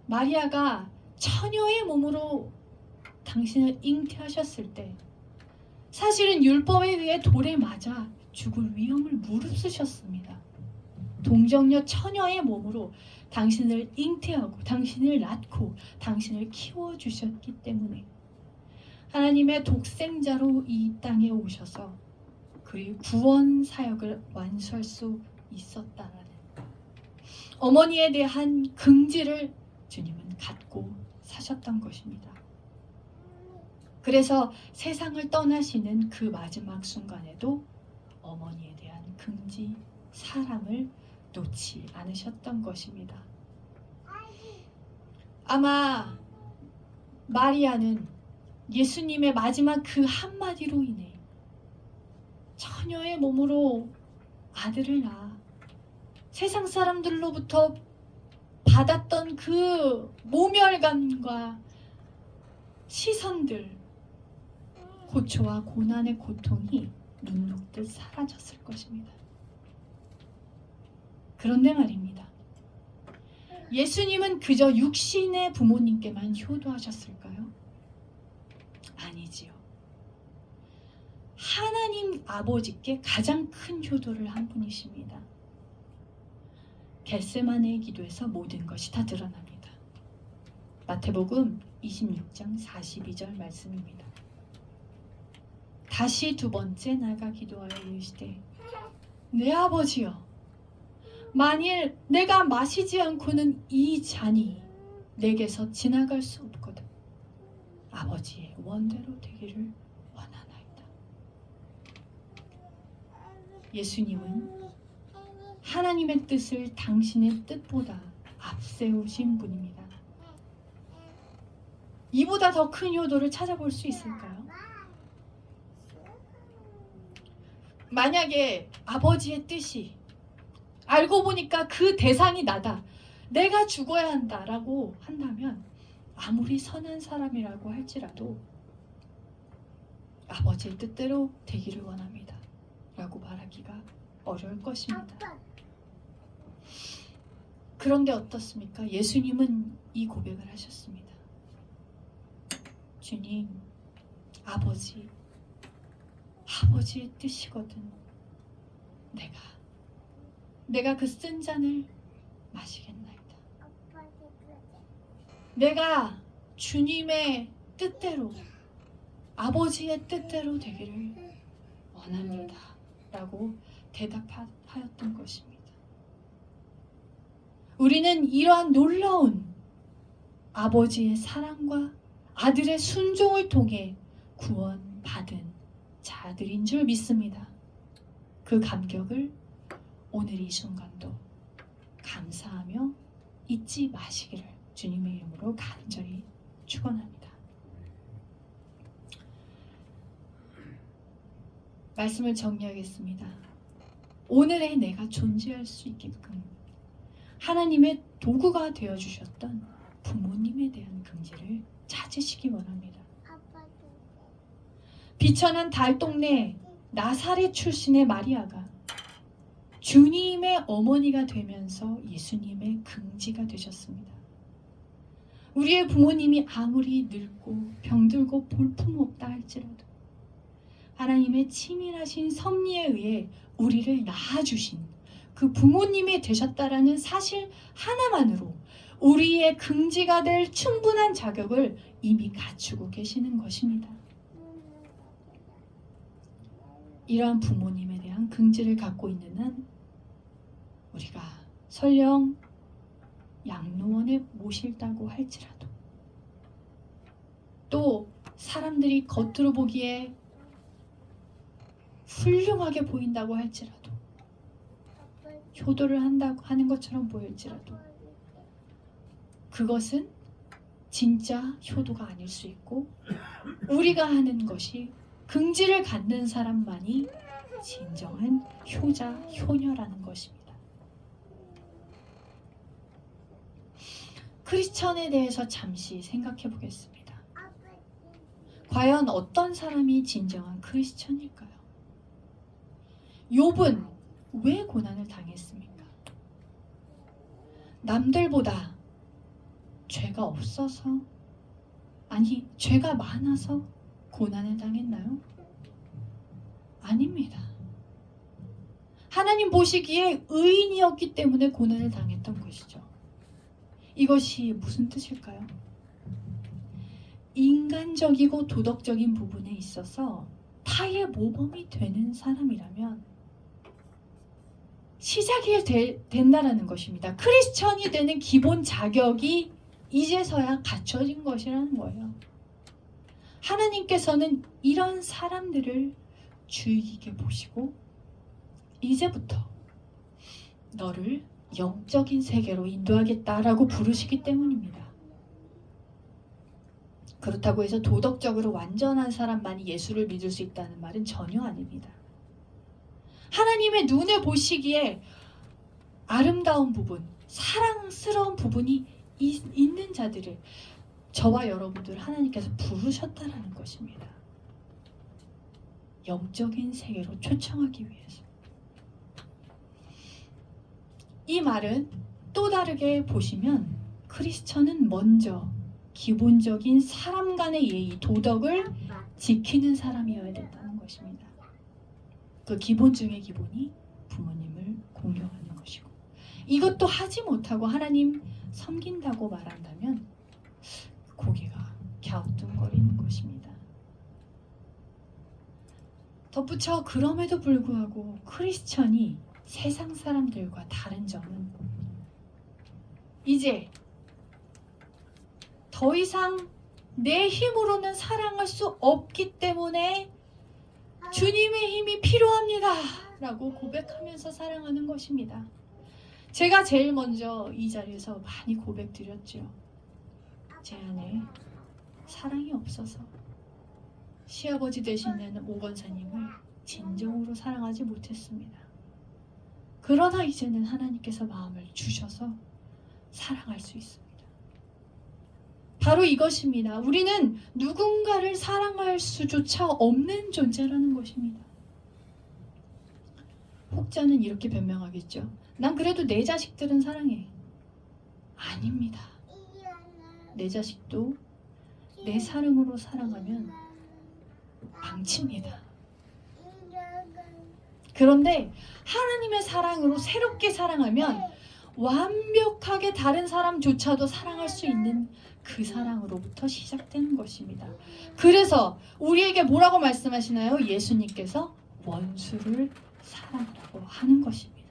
마리아가 처녀의 몸으로 당신을 잉태하셨을 때 사실은 율법에 의해 돌에 맞아 죽을 위험을 무릅쓰셨습니다. 동정녀 처녀의 몸으로 당신을 잉태하고 당신을 낳고 당신을 키워주셨기 때문에 하나님의 독생자로 이 땅에 오셔서 그의 구원 사역을 완수할 수 있었다라는 어머니에 대한 긍지를 주님은 갖고 사셨던 것입니다. 그래서 세상을 떠나시는 그 마지막 순간에도 어머니에 대한 긍지, 사랑을 놓지 않으셨던 것입니다. 아마 마리아는 예수님의 마지막 그 한마디로 인해 처녀의 몸으로 아들을 낳아 세상 사람들로부터 받았던 그 모멸감과 시선들, 고초와 고난의 고통이 눈 녹듯 사라졌을 것입니다. 그런데 말입니다. 예수님은 그저 육신의 부모님께만 효도하셨을까요? 아니지요. 하나님 아버지께 가장 큰 효도를 한 분이십니다. 겟세마네의 기도에서 모든 것이 다 드러납니다. 마태복음 26장 42절 말씀입니다. 다시 두 번째 나가 기도하여 이르시되 내 아버지여 만일 내가 마시지 않고는 이 잔이 내게서 지나갈 수 없거든 아버지의 원대로 되기를 원하나이다. 예수님은 하나님의 뜻을 당신의 뜻보다 앞세우신 분입니다. 이보다 더 큰 효도를 찾아볼 수 있을까요? 만약에 아버지의 뜻이 알고 보니까 그 대상이 나다. 내가 죽어야 한다라고 한다면 아무리 선한 사람이라고 할지라도 아버지의 뜻대로 되기를 원합니다. 라고 말하기가 어려울 것입니다. 그런데 어떻습니까? 예수님은 이 고백을 하셨습니다. 주님, 아버지의 뜻이거든. 내가 그 쓴 잔을 마시겠나이다. 내가 주님의 뜻대로, 아버지의 뜻대로 되기를 원합니다. 라고 대답하였던 것입니다. 우리는 이러한 놀라운 아버지의 사랑과 아들의 순종을 통해 구원받은 자들인 줄 믿습니다. 그 감격을 오늘 이 순간도 감사하며 잊지 마시기를 주님의 이름으로 간절히 축원합니다. 말씀을 정리하겠습니다. 오늘의 내가 존재할 수 있게끔 하나님의 도구가 되어주셨던 부모님에 대한 긍지를 찾으시기 원합니다. 비천한 달동네 나사렛 출신의 마리아가 주님의 어머니가 되면서 예수님의 긍지가 되셨습니다. 우리의 부모님이 아무리 늙고 병들고 볼품없다 할지라도 하나님의 치밀하신 섭리에 의해 우리를 낳아주신 그 부모님이 되셨다라는 사실 하나만으로 우리의 긍지가 될 충분한 자격을 이미 갖추고 계시는 것입니다. 이러한 부모님에 대한 긍지를 갖고 있는 한 우리가 설령 양로원에 모실다고 할지라도 또 사람들이 겉으로 보기에 훌륭하게 보인다고 할지라도 효도를 한다고 하는 것처럼 보일지라도 그것은 진짜 효도가 아닐 수 있고 우리가 하는 것이 긍지를 갖는 사람만이 진정한 효자, 효녀라는 것입니다. 크리스천에 대해서 잠시 생각해 보겠습니다. 과연 어떤 사람이 진정한 크리스천일까요? 욥은 왜 고난을 당했습니까? 남들보다 죄가 없어서, 아니 죄가 많아서 고난을 당했나요? 아닙니다. 하나님 보시기에 의인이었기 때문에 고난을 당했던 것이죠. 이것이 무슨 뜻일까요? 인간적이고 도덕적인 부분에 있어서 타의 모범이 되는 사람이라면 시작이 된다라는 것입니다. 크리스천이 되는 기본 자격이 이제서야 갖춰진 것이라는 거예요. 하나님께서는 이런 사람들을 주의 깊게 보시고 이제부터 너를 영적인 세계로 인도하겠다라고 부르시기 때문입니다. 그렇다고 해서 도덕적으로 완전한 사람만이 예수를 믿을 수 있다는 말은 전혀 아닙니다. 하나님의 눈에 보시기에 아름다운 부분, 사랑스러운 부분이 있는 자들을 저와 여러분들 하나님께서 부르셨다라는 것입니다. 영적인 세계로 초청하기 위해서. 이 말은 또 다르게 보시면 크리스천은 먼저 기본적인 사람 간의 예의, 도덕을 지키는 사람이어야 된다는 것입니다. 그 기본 중의 기본이 부모님을 공경하는 것이고, 이것도 하지 못하고 하나님 섬긴다고 말한다면 고개가 갸우뚱거리는 것입니다. 덧붙여 그럼에도 불구하고 크리스천이 세상 사람들과 다른 점은 이제 더 이상 내 힘으로는 사랑할 수 없기 때문에 주님의 힘이 필요합니다 라고 고백하면서 사랑하는 것입니다. 제가 제일 먼저 이 자리에서 많이 고백드렸죠. 제 안에 사랑이 없어서 시아버지 되시는 오 권사님을 진정으로 사랑하지 못했습니다. 그러나 이제는 하나님께서 마음을 주셔서 사랑할 수 있습니다. 바로 이것입니다. 우리는 누군가를 사랑할 수조차 없는 존재라는 것입니다. 혹자는 이렇게 변명하겠죠. 난 그래도 내 자식들은 사랑해. 아닙니다. 내 자식도 내 사랑으로 사랑하면 망칩니다. 그런데 하나님의 사랑으로 새롭게 사랑하면 완벽하게 다른 사람조차도 사랑할 수 있는 그 사랑으로부터 시작되는 것입니다. 그래서 우리에게 뭐라고 말씀하시나요? 예수님께서 원수를 사랑하라고 하는 것입니다.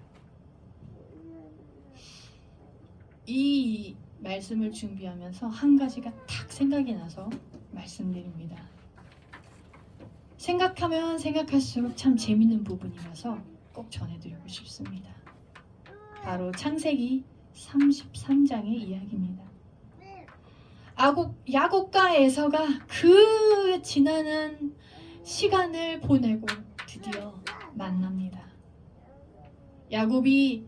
이 말씀을 준비하면서 한 가지가 딱 생각이 나서 말씀드립니다. 생각하면 생각할수록 참 재밌는 부분이라서 꼭 전해드리고 싶습니다. 바로 창세기 33장의 이야기입니다. 야곱과 에서가 그 지난한 시간을 보내고 드디어 만납니다. 야곱이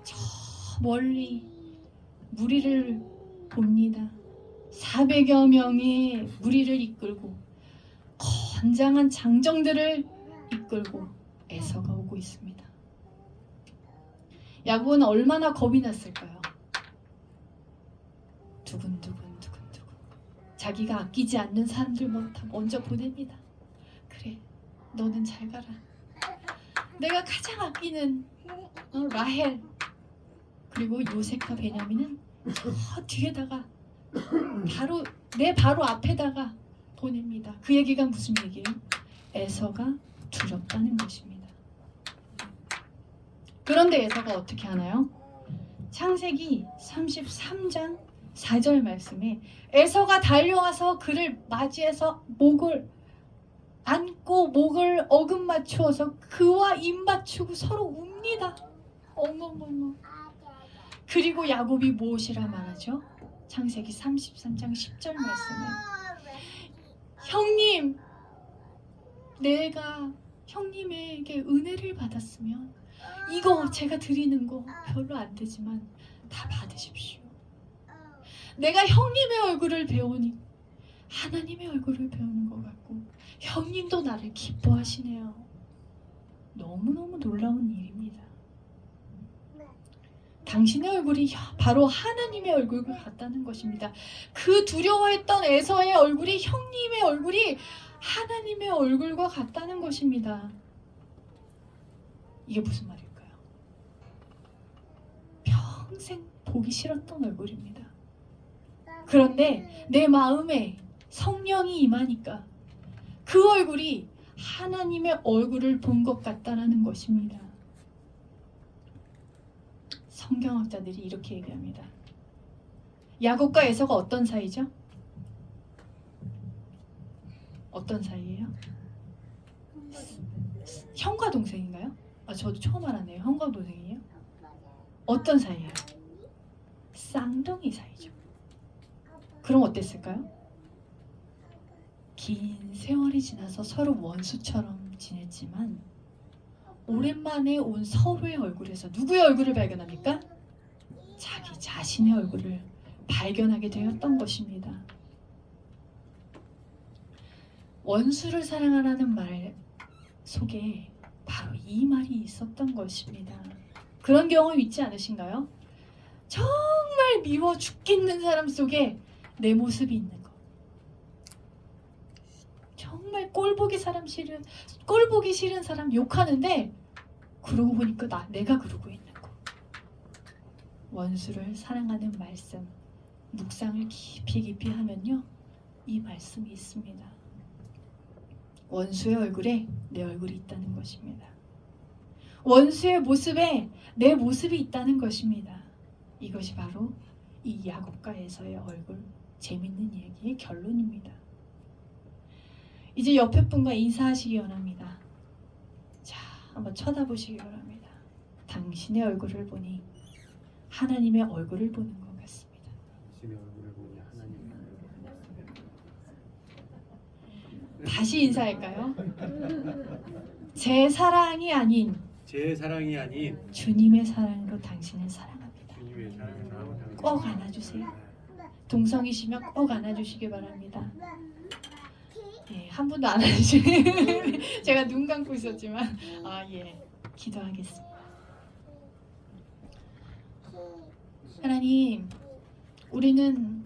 저 멀리 무리를 봅니다. 400여 명의 무리를 이끌고 건장한 장정들을 이끌고 에서가 오고 있습니다. 야곱은 얼마나 겁이 났을까요? 두근두근 자기가 아끼지 않는 사람들만 다 먼저 보냅니다. 그래, 너는 잘 가라. 내가 가장 아끼는 라헬 그리고 요셉과 베냐민은 저 뒤에다가 바로 앞에다가 보냅니다. 그 얘기가 무슨 얘기예요? 에서가 두렵다는 것입니다. 그런데 에서가 어떻게 하나요? 창세기 33장 4절 말씀에 에서가 달려와서 그를 맞이해서 목을 안고 목을 어금 맞추어서 그와 입 맞추고 서로 웁니다. 어머머머. 그리고 야곱이 무엇이라 말하죠? 창세기 33장 10절 말씀에 형님, 내가 형님에게 은혜를 받았으면 이거 제가 드리는 거 별로 안 되지만 다 받으십시오. 내가 형님의 얼굴을 배우니 하나님의 얼굴을 배우는 것 같고 형님도 나를 기뻐하시네요. 너무너무 놀라운 일입니다. 당신의 얼굴이 바로 하나님의 얼굴 같다는 것입니다. 그 두려워했던 에서의 얼굴이 형님의 얼굴이 하나님의 얼굴과 같다는 것입니다. 이게 무슨 말일까요? 평생 보기 싫었던 얼굴입니다. 그런데 내 마음에 성령이 임하니까 그 얼굴이 하나님의 얼굴을 본 것 같다라는 것입니다. 성경학자들이 이렇게 얘기합니다. 야곱과 에서가 어떤 사이죠? 어떤 사이예요? 형과 동생인가요? 저도 처음 알았네요. 형과 동생이에요? 어떤 사이예요? 쌍둥이 사이죠. 그럼 어땠을까요? 긴 세월이 지나서 서로 원수처럼 지냈지만 오랜만에 온 서로의 얼굴에서 누구의 얼굴을 발견합니까? 자기 자신의 얼굴을 발견하게 되었던 것입니다. 원수를 사랑하라는 말 속에 바로 이 말이 있었던 것입니다. 그런 경험 있지 않으신가요? 정말 미워 죽겠는 사람 속에 내 모습이 있는 거. 정말 꼴보기 싫은 사람 욕하는데 그러고 보니까 내가 그러고 있는 거. 원수를 사랑하는 말씀 묵상을 깊이 하면요, 이 말씀이 있습니다. 원수의 얼굴에 내 얼굴이 있다는 것입니다. 원수의 모습에 내 모습이 있다는 것입니다. 이것이 바로 이 야곱과에서의 얼굴, 재밌는 얘기의 결론입니다. 이제 옆에 분과 인사하시기 원합니다. 자, 한번 쳐다보시기 바랍니다. 당신의 얼굴을 보니 하나님의 얼굴을 보는 것 같습니다. 당신의 얼굴을 보니 하나님의 다시 인사할까요? 제 사랑이 아닌 제 사랑이 아닌 주님의 사랑으로 당신을 사랑합니다. 주님의 사랑을 사랑하는 꼭 안아주세요. 동성이시면 꼭 안아주시기 바랍니다. 예, 한 분도 안 안아주시네. 제가 눈 감고 있었지만 기도하겠습니다. 하나님, 우리는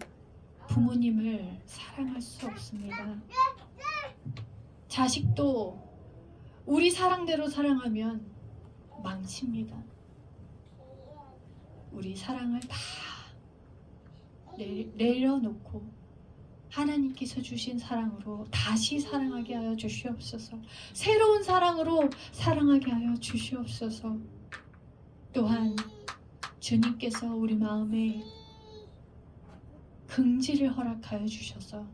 부모님을 사랑할 수 없습니다. 자식도 우리 사랑대로 사랑하면 망칩니다. 우리 사랑을 다 내려놓고 하나님께서 주신 사랑으로 다시 사랑하게 하여 주시옵소서. 새로운 사랑으로 사랑하게 하여 주시옵소서. 또한 주님께서 우리 마음에 긍지를 허락하여 주셔서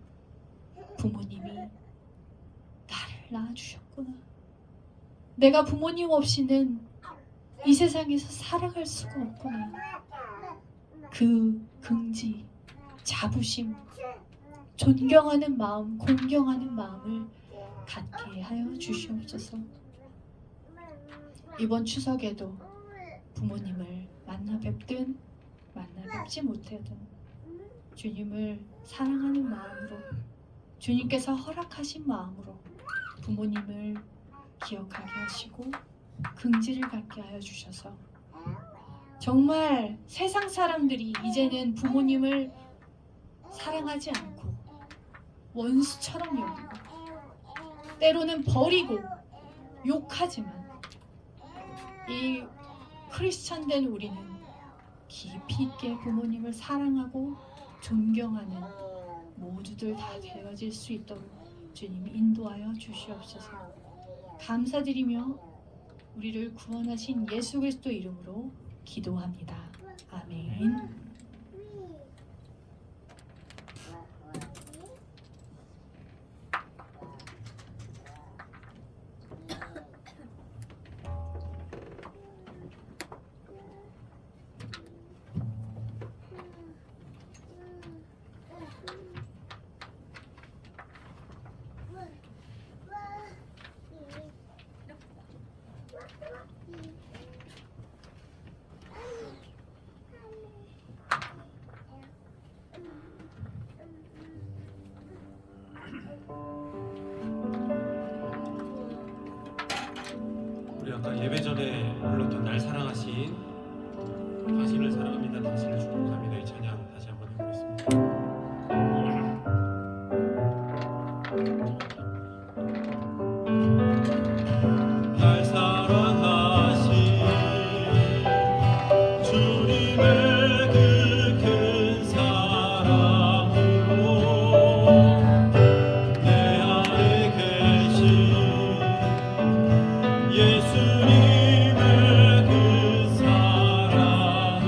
부모님이 나를 낳아주셨구나. 내가 부모님 없이는 이 세상에서 살아갈 수가 없구나. 그 긍지, 자부심, 존경하는 마음, 공경하는 마음을 갖게 하여 주시옵소서. 이번 추석에도 부모님을 만나 뵙든 만나 뵙지 못하든 주님을 사랑하는 마음으로, 주님께서 허락하신 마음으로 부모님을 기억하게 하시고 긍지를 갖게 하여 주셔서 정말 세상 사람들이 이제는 부모님을 사랑하지 않고 원수처럼 여기고 때로는 버리고 욕하지만 이 크리스찬 된 우리는 깊이 있게 부모님을 사랑하고 존경하는 모두들 다 되어질 수 있도록 주님이 인도하여 주시옵소서. 감사드리며 우리를 구원하신 예수 그리스도 이름으로 기도합니다. 아멘. 우리 아까 예배 전에 불렀던 날 사랑하신 당신을 사랑합니다, 당신을 축복합니다, 이 찬양 다시 한번 해보겠습니다. 날 사랑하신 주님의 그 큰 사랑으로 내 안에 계신 예수님의 그 사랑으로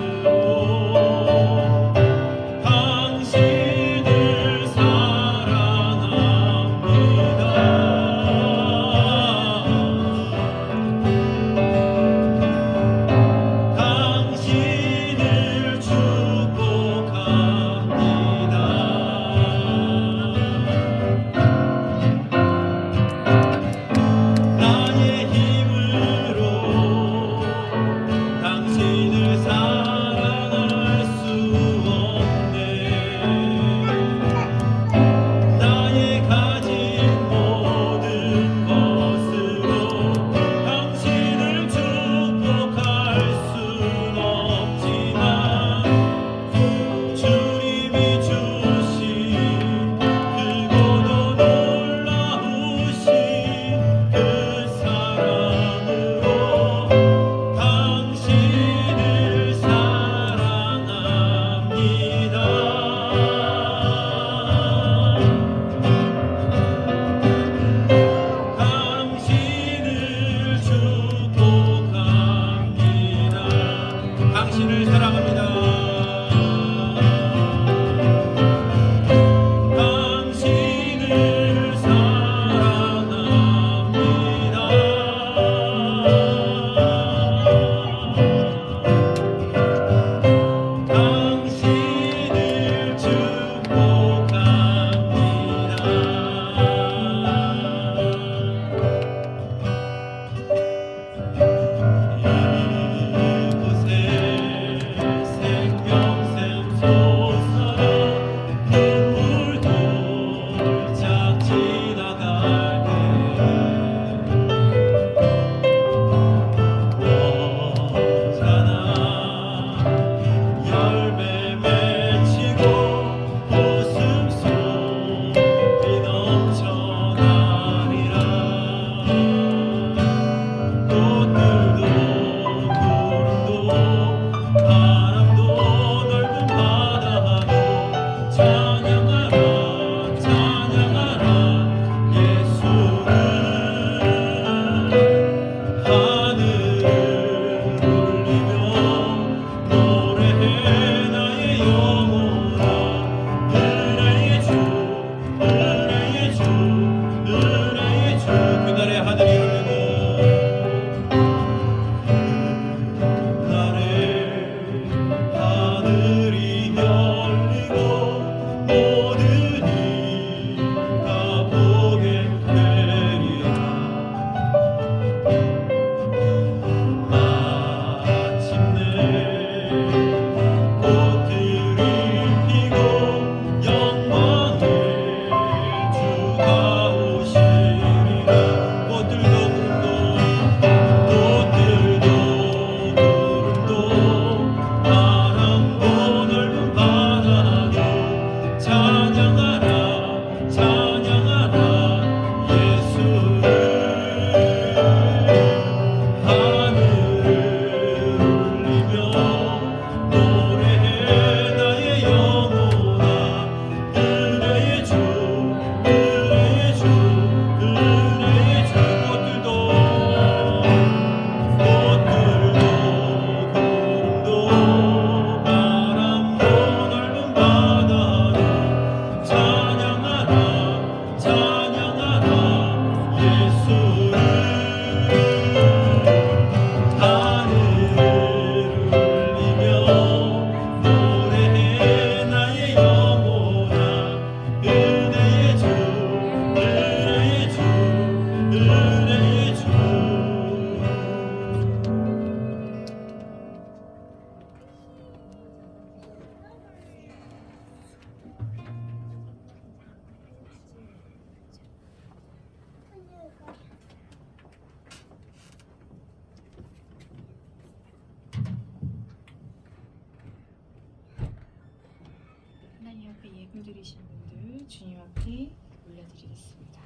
드리신 분들 주님 앞에 올려드리겠습니다.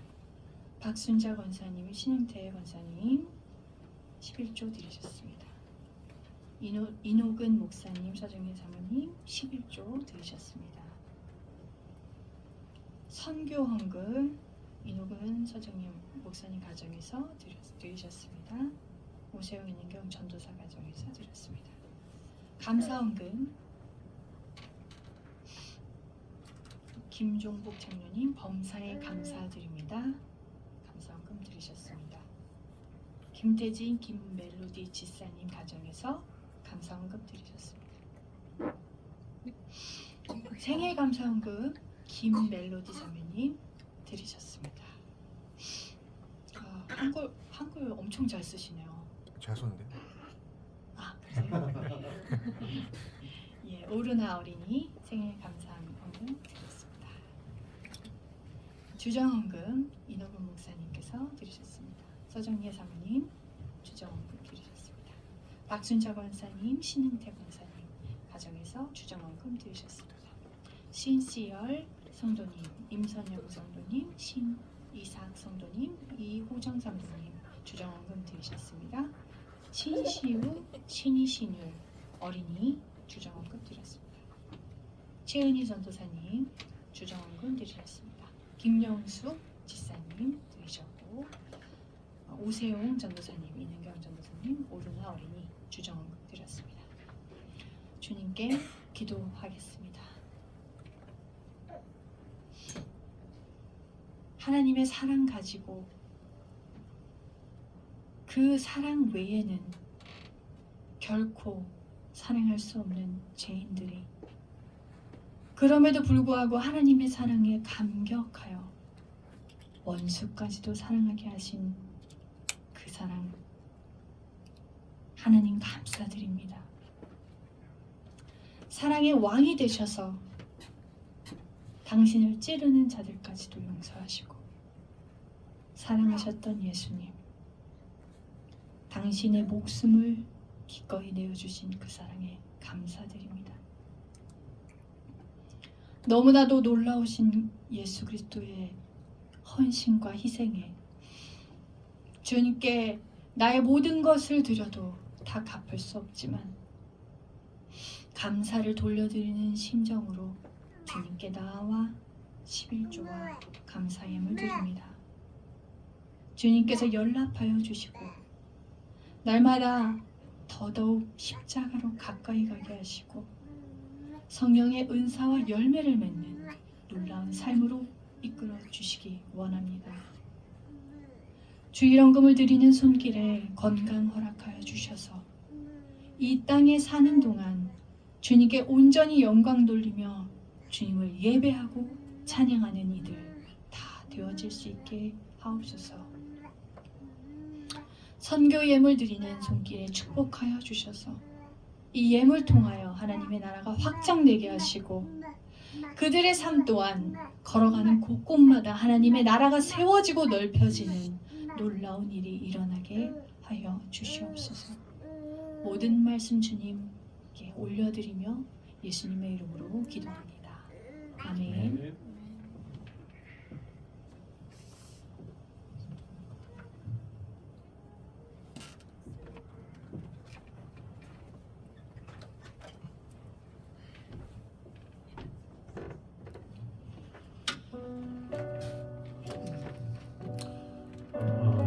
박순자 권사님, 신흥태 권사님 11조 드리셨습니다. 이노근 목사님, 서정희 사모님 11조 드리셨습니다. 선교 헌금 이노근 서정희 목사님 가정에서 드리셨습니다. 오세영 인경 전도사 가정에서 드렸습니다. 감사 헌금 김종복 장로님 범사에 감사드립니다. 감사 헌금 드리셨습니다. 김태진 김멜로디 지사님 가정에서 감사 헌금 드리셨습니다. 생일 감사 헌금 김멜로디 자매님 드리셨습니다. 한글 엄청 잘 쓰시네요. 제 손인데. 아, 그러세요? 예, 오르나 어린이 생일 감사 헌금 드렸습니다. 주정 헌금 이노근 목사님께서 드리셨습니다. 서정예 사모님 주정 헌금 드리셨습니다. 박순자 권사님, 신흥태 권사님 가정에서 주정 헌금 드리셨습니다. 신시열 성도님, 임선영 성도님, 신이삭 성도님, 이호정 성도님 주정 헌금 드리셨습니다. 신시우, 신이신율 어린이 주정 헌금 드렸습니다. 최은희 전도사님 주정 헌금 드리셨습니다. 김영숙 지사님 드리셨고 오세용 전도사님, 이능경 전도사님, 오르나 어린이 주정 헌금 드렸습니다. 주님께 기도하겠습니다. 하나님의 사랑 가지고 그 사랑 외에는 결코 사랑할 수 없는 죄인들이 그럼에도 불구하고 하나님의 사랑에 감격하여 원수까지도 사랑하게 하신 그 사랑 하나님 감사드립니다. 사랑의 왕이 되셔서 당신을 찌르는 자들까지도 용서하시고 사랑하셨던 예수님, 당신의 목숨을 기꺼이 내어주신 그 사랑에 감사드립니다. 너무나도 놀라우신 예수 그리스도의 헌신과 희생에 주님께 나의 모든 것을 드려도 다 갚을 수 없지만 감사를 돌려드리는 심정으로 주님께 나와 11조와 감사예물 드립니다. 주님께서 연락하여 주시고 날마다 더더욱 십자가로 가까이 가게 하시고 성령의 은사와 열매를 맺는 놀라운 삶으로 이끌어 주시기 원합니다. 주일헌금을 드리는 손길에 건강 허락하여 주셔서 이 땅에 사는 동안 주님께 온전히 영광 돌리며 주님을 예배하고 찬양하는 이들 다 되어질 수 있게 하옵소서. 선교 예물 드리는 손길에 축복하여 주셔서 이 예물 통하여 하나님의 나라가 확장되게 하시고 그들의 삶 또한 걸어가는 곳곳마다 하나님의 나라가 세워지고 넓혀지는 놀라운 일이 일어나게 하여 주시옵소서. 모든 말씀 주님께 올려드리며 예수님의 이름으로 기도합니다. 아멘.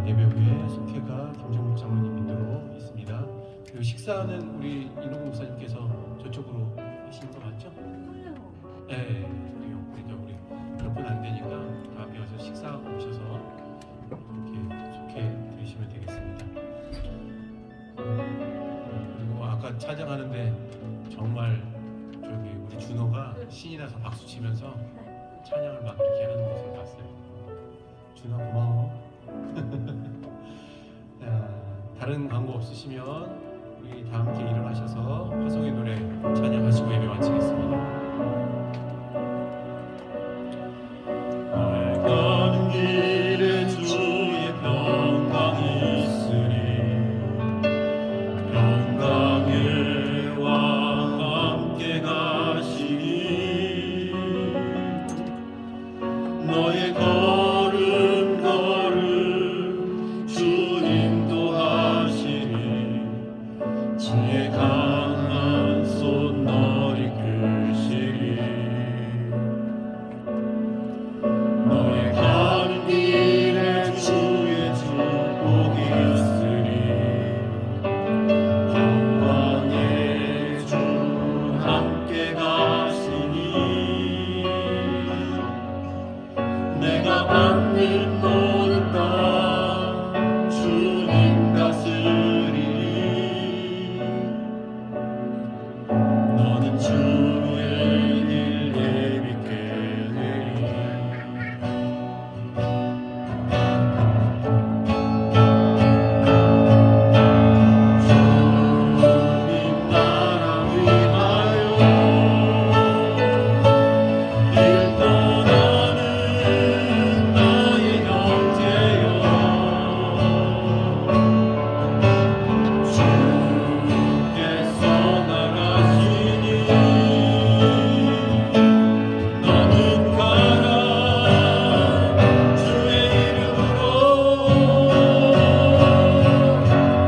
예배 후에 속회가 김정국 장로님 인도로 있습니다. 그리고 식사는 우리 이노국 목사님께서 저쪽으로 하시는 거 맞죠? 네, 그러니까 우리 몇 분 안 되니까 다음에 와서 식사하고 오셔서 이렇게 속회 드시면 되겠습니다. 그리고 아까 찬양하는데 정말 저기 우리 준호가 신이 나서 박수 치면서 찬양을 막 이렇게 하는 모습을 봤어요. 준호 고마워. 자, 다른 광고 없으시면 우리 다 함께 일어나셔서 화성의 노래 찬양하시고 예배 마치겠습니다. 가는 길에 주의 평강이 있으리 평강의 왕 함께 가시니 땅끝 모든 땅 주님 다스리리. 너는 주의 길 예비케 되리. 주님 나라 위하여 길 떠나는 나의 형제여, 주께서 나가시니 너는 가라. 주의 이름으로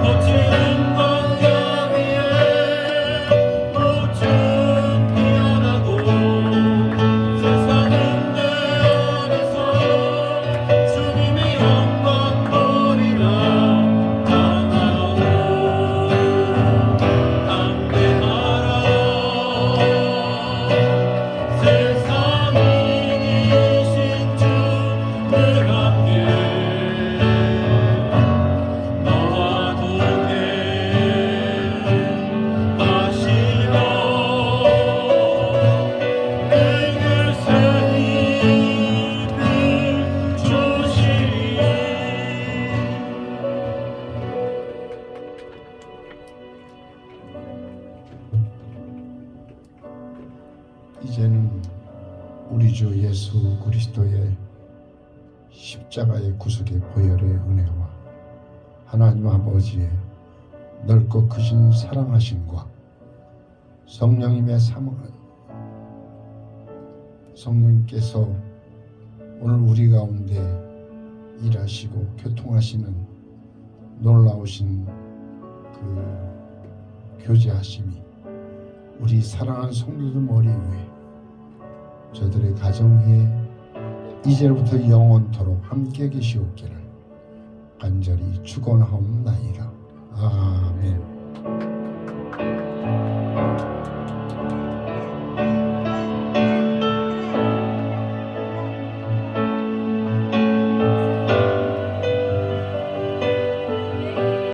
거친 광야 위에 무척 피어나고 세상은 내 안에서 주님의 영광 보리라. 강하고 담대하라. 세상 이기신 주를 함께 너와 동행하시러 내게 새 힘을 주시리. 이제는 우리 주 예수 그리스도의 십자가의 구속의 보혈의 은혜와 하나님 아버지의 넓고 크신 사랑하심과 성령님의 성령님께서 오늘 우리 가운데 일하시고 교통하시는 놀라우신 그 교제하심이 우리 사랑하는 성도들 머리 위에, 저들의 가정 위에 이제부터 영원토록 함께 계시옵기를 간절히 축원하옵나이다. 아멘.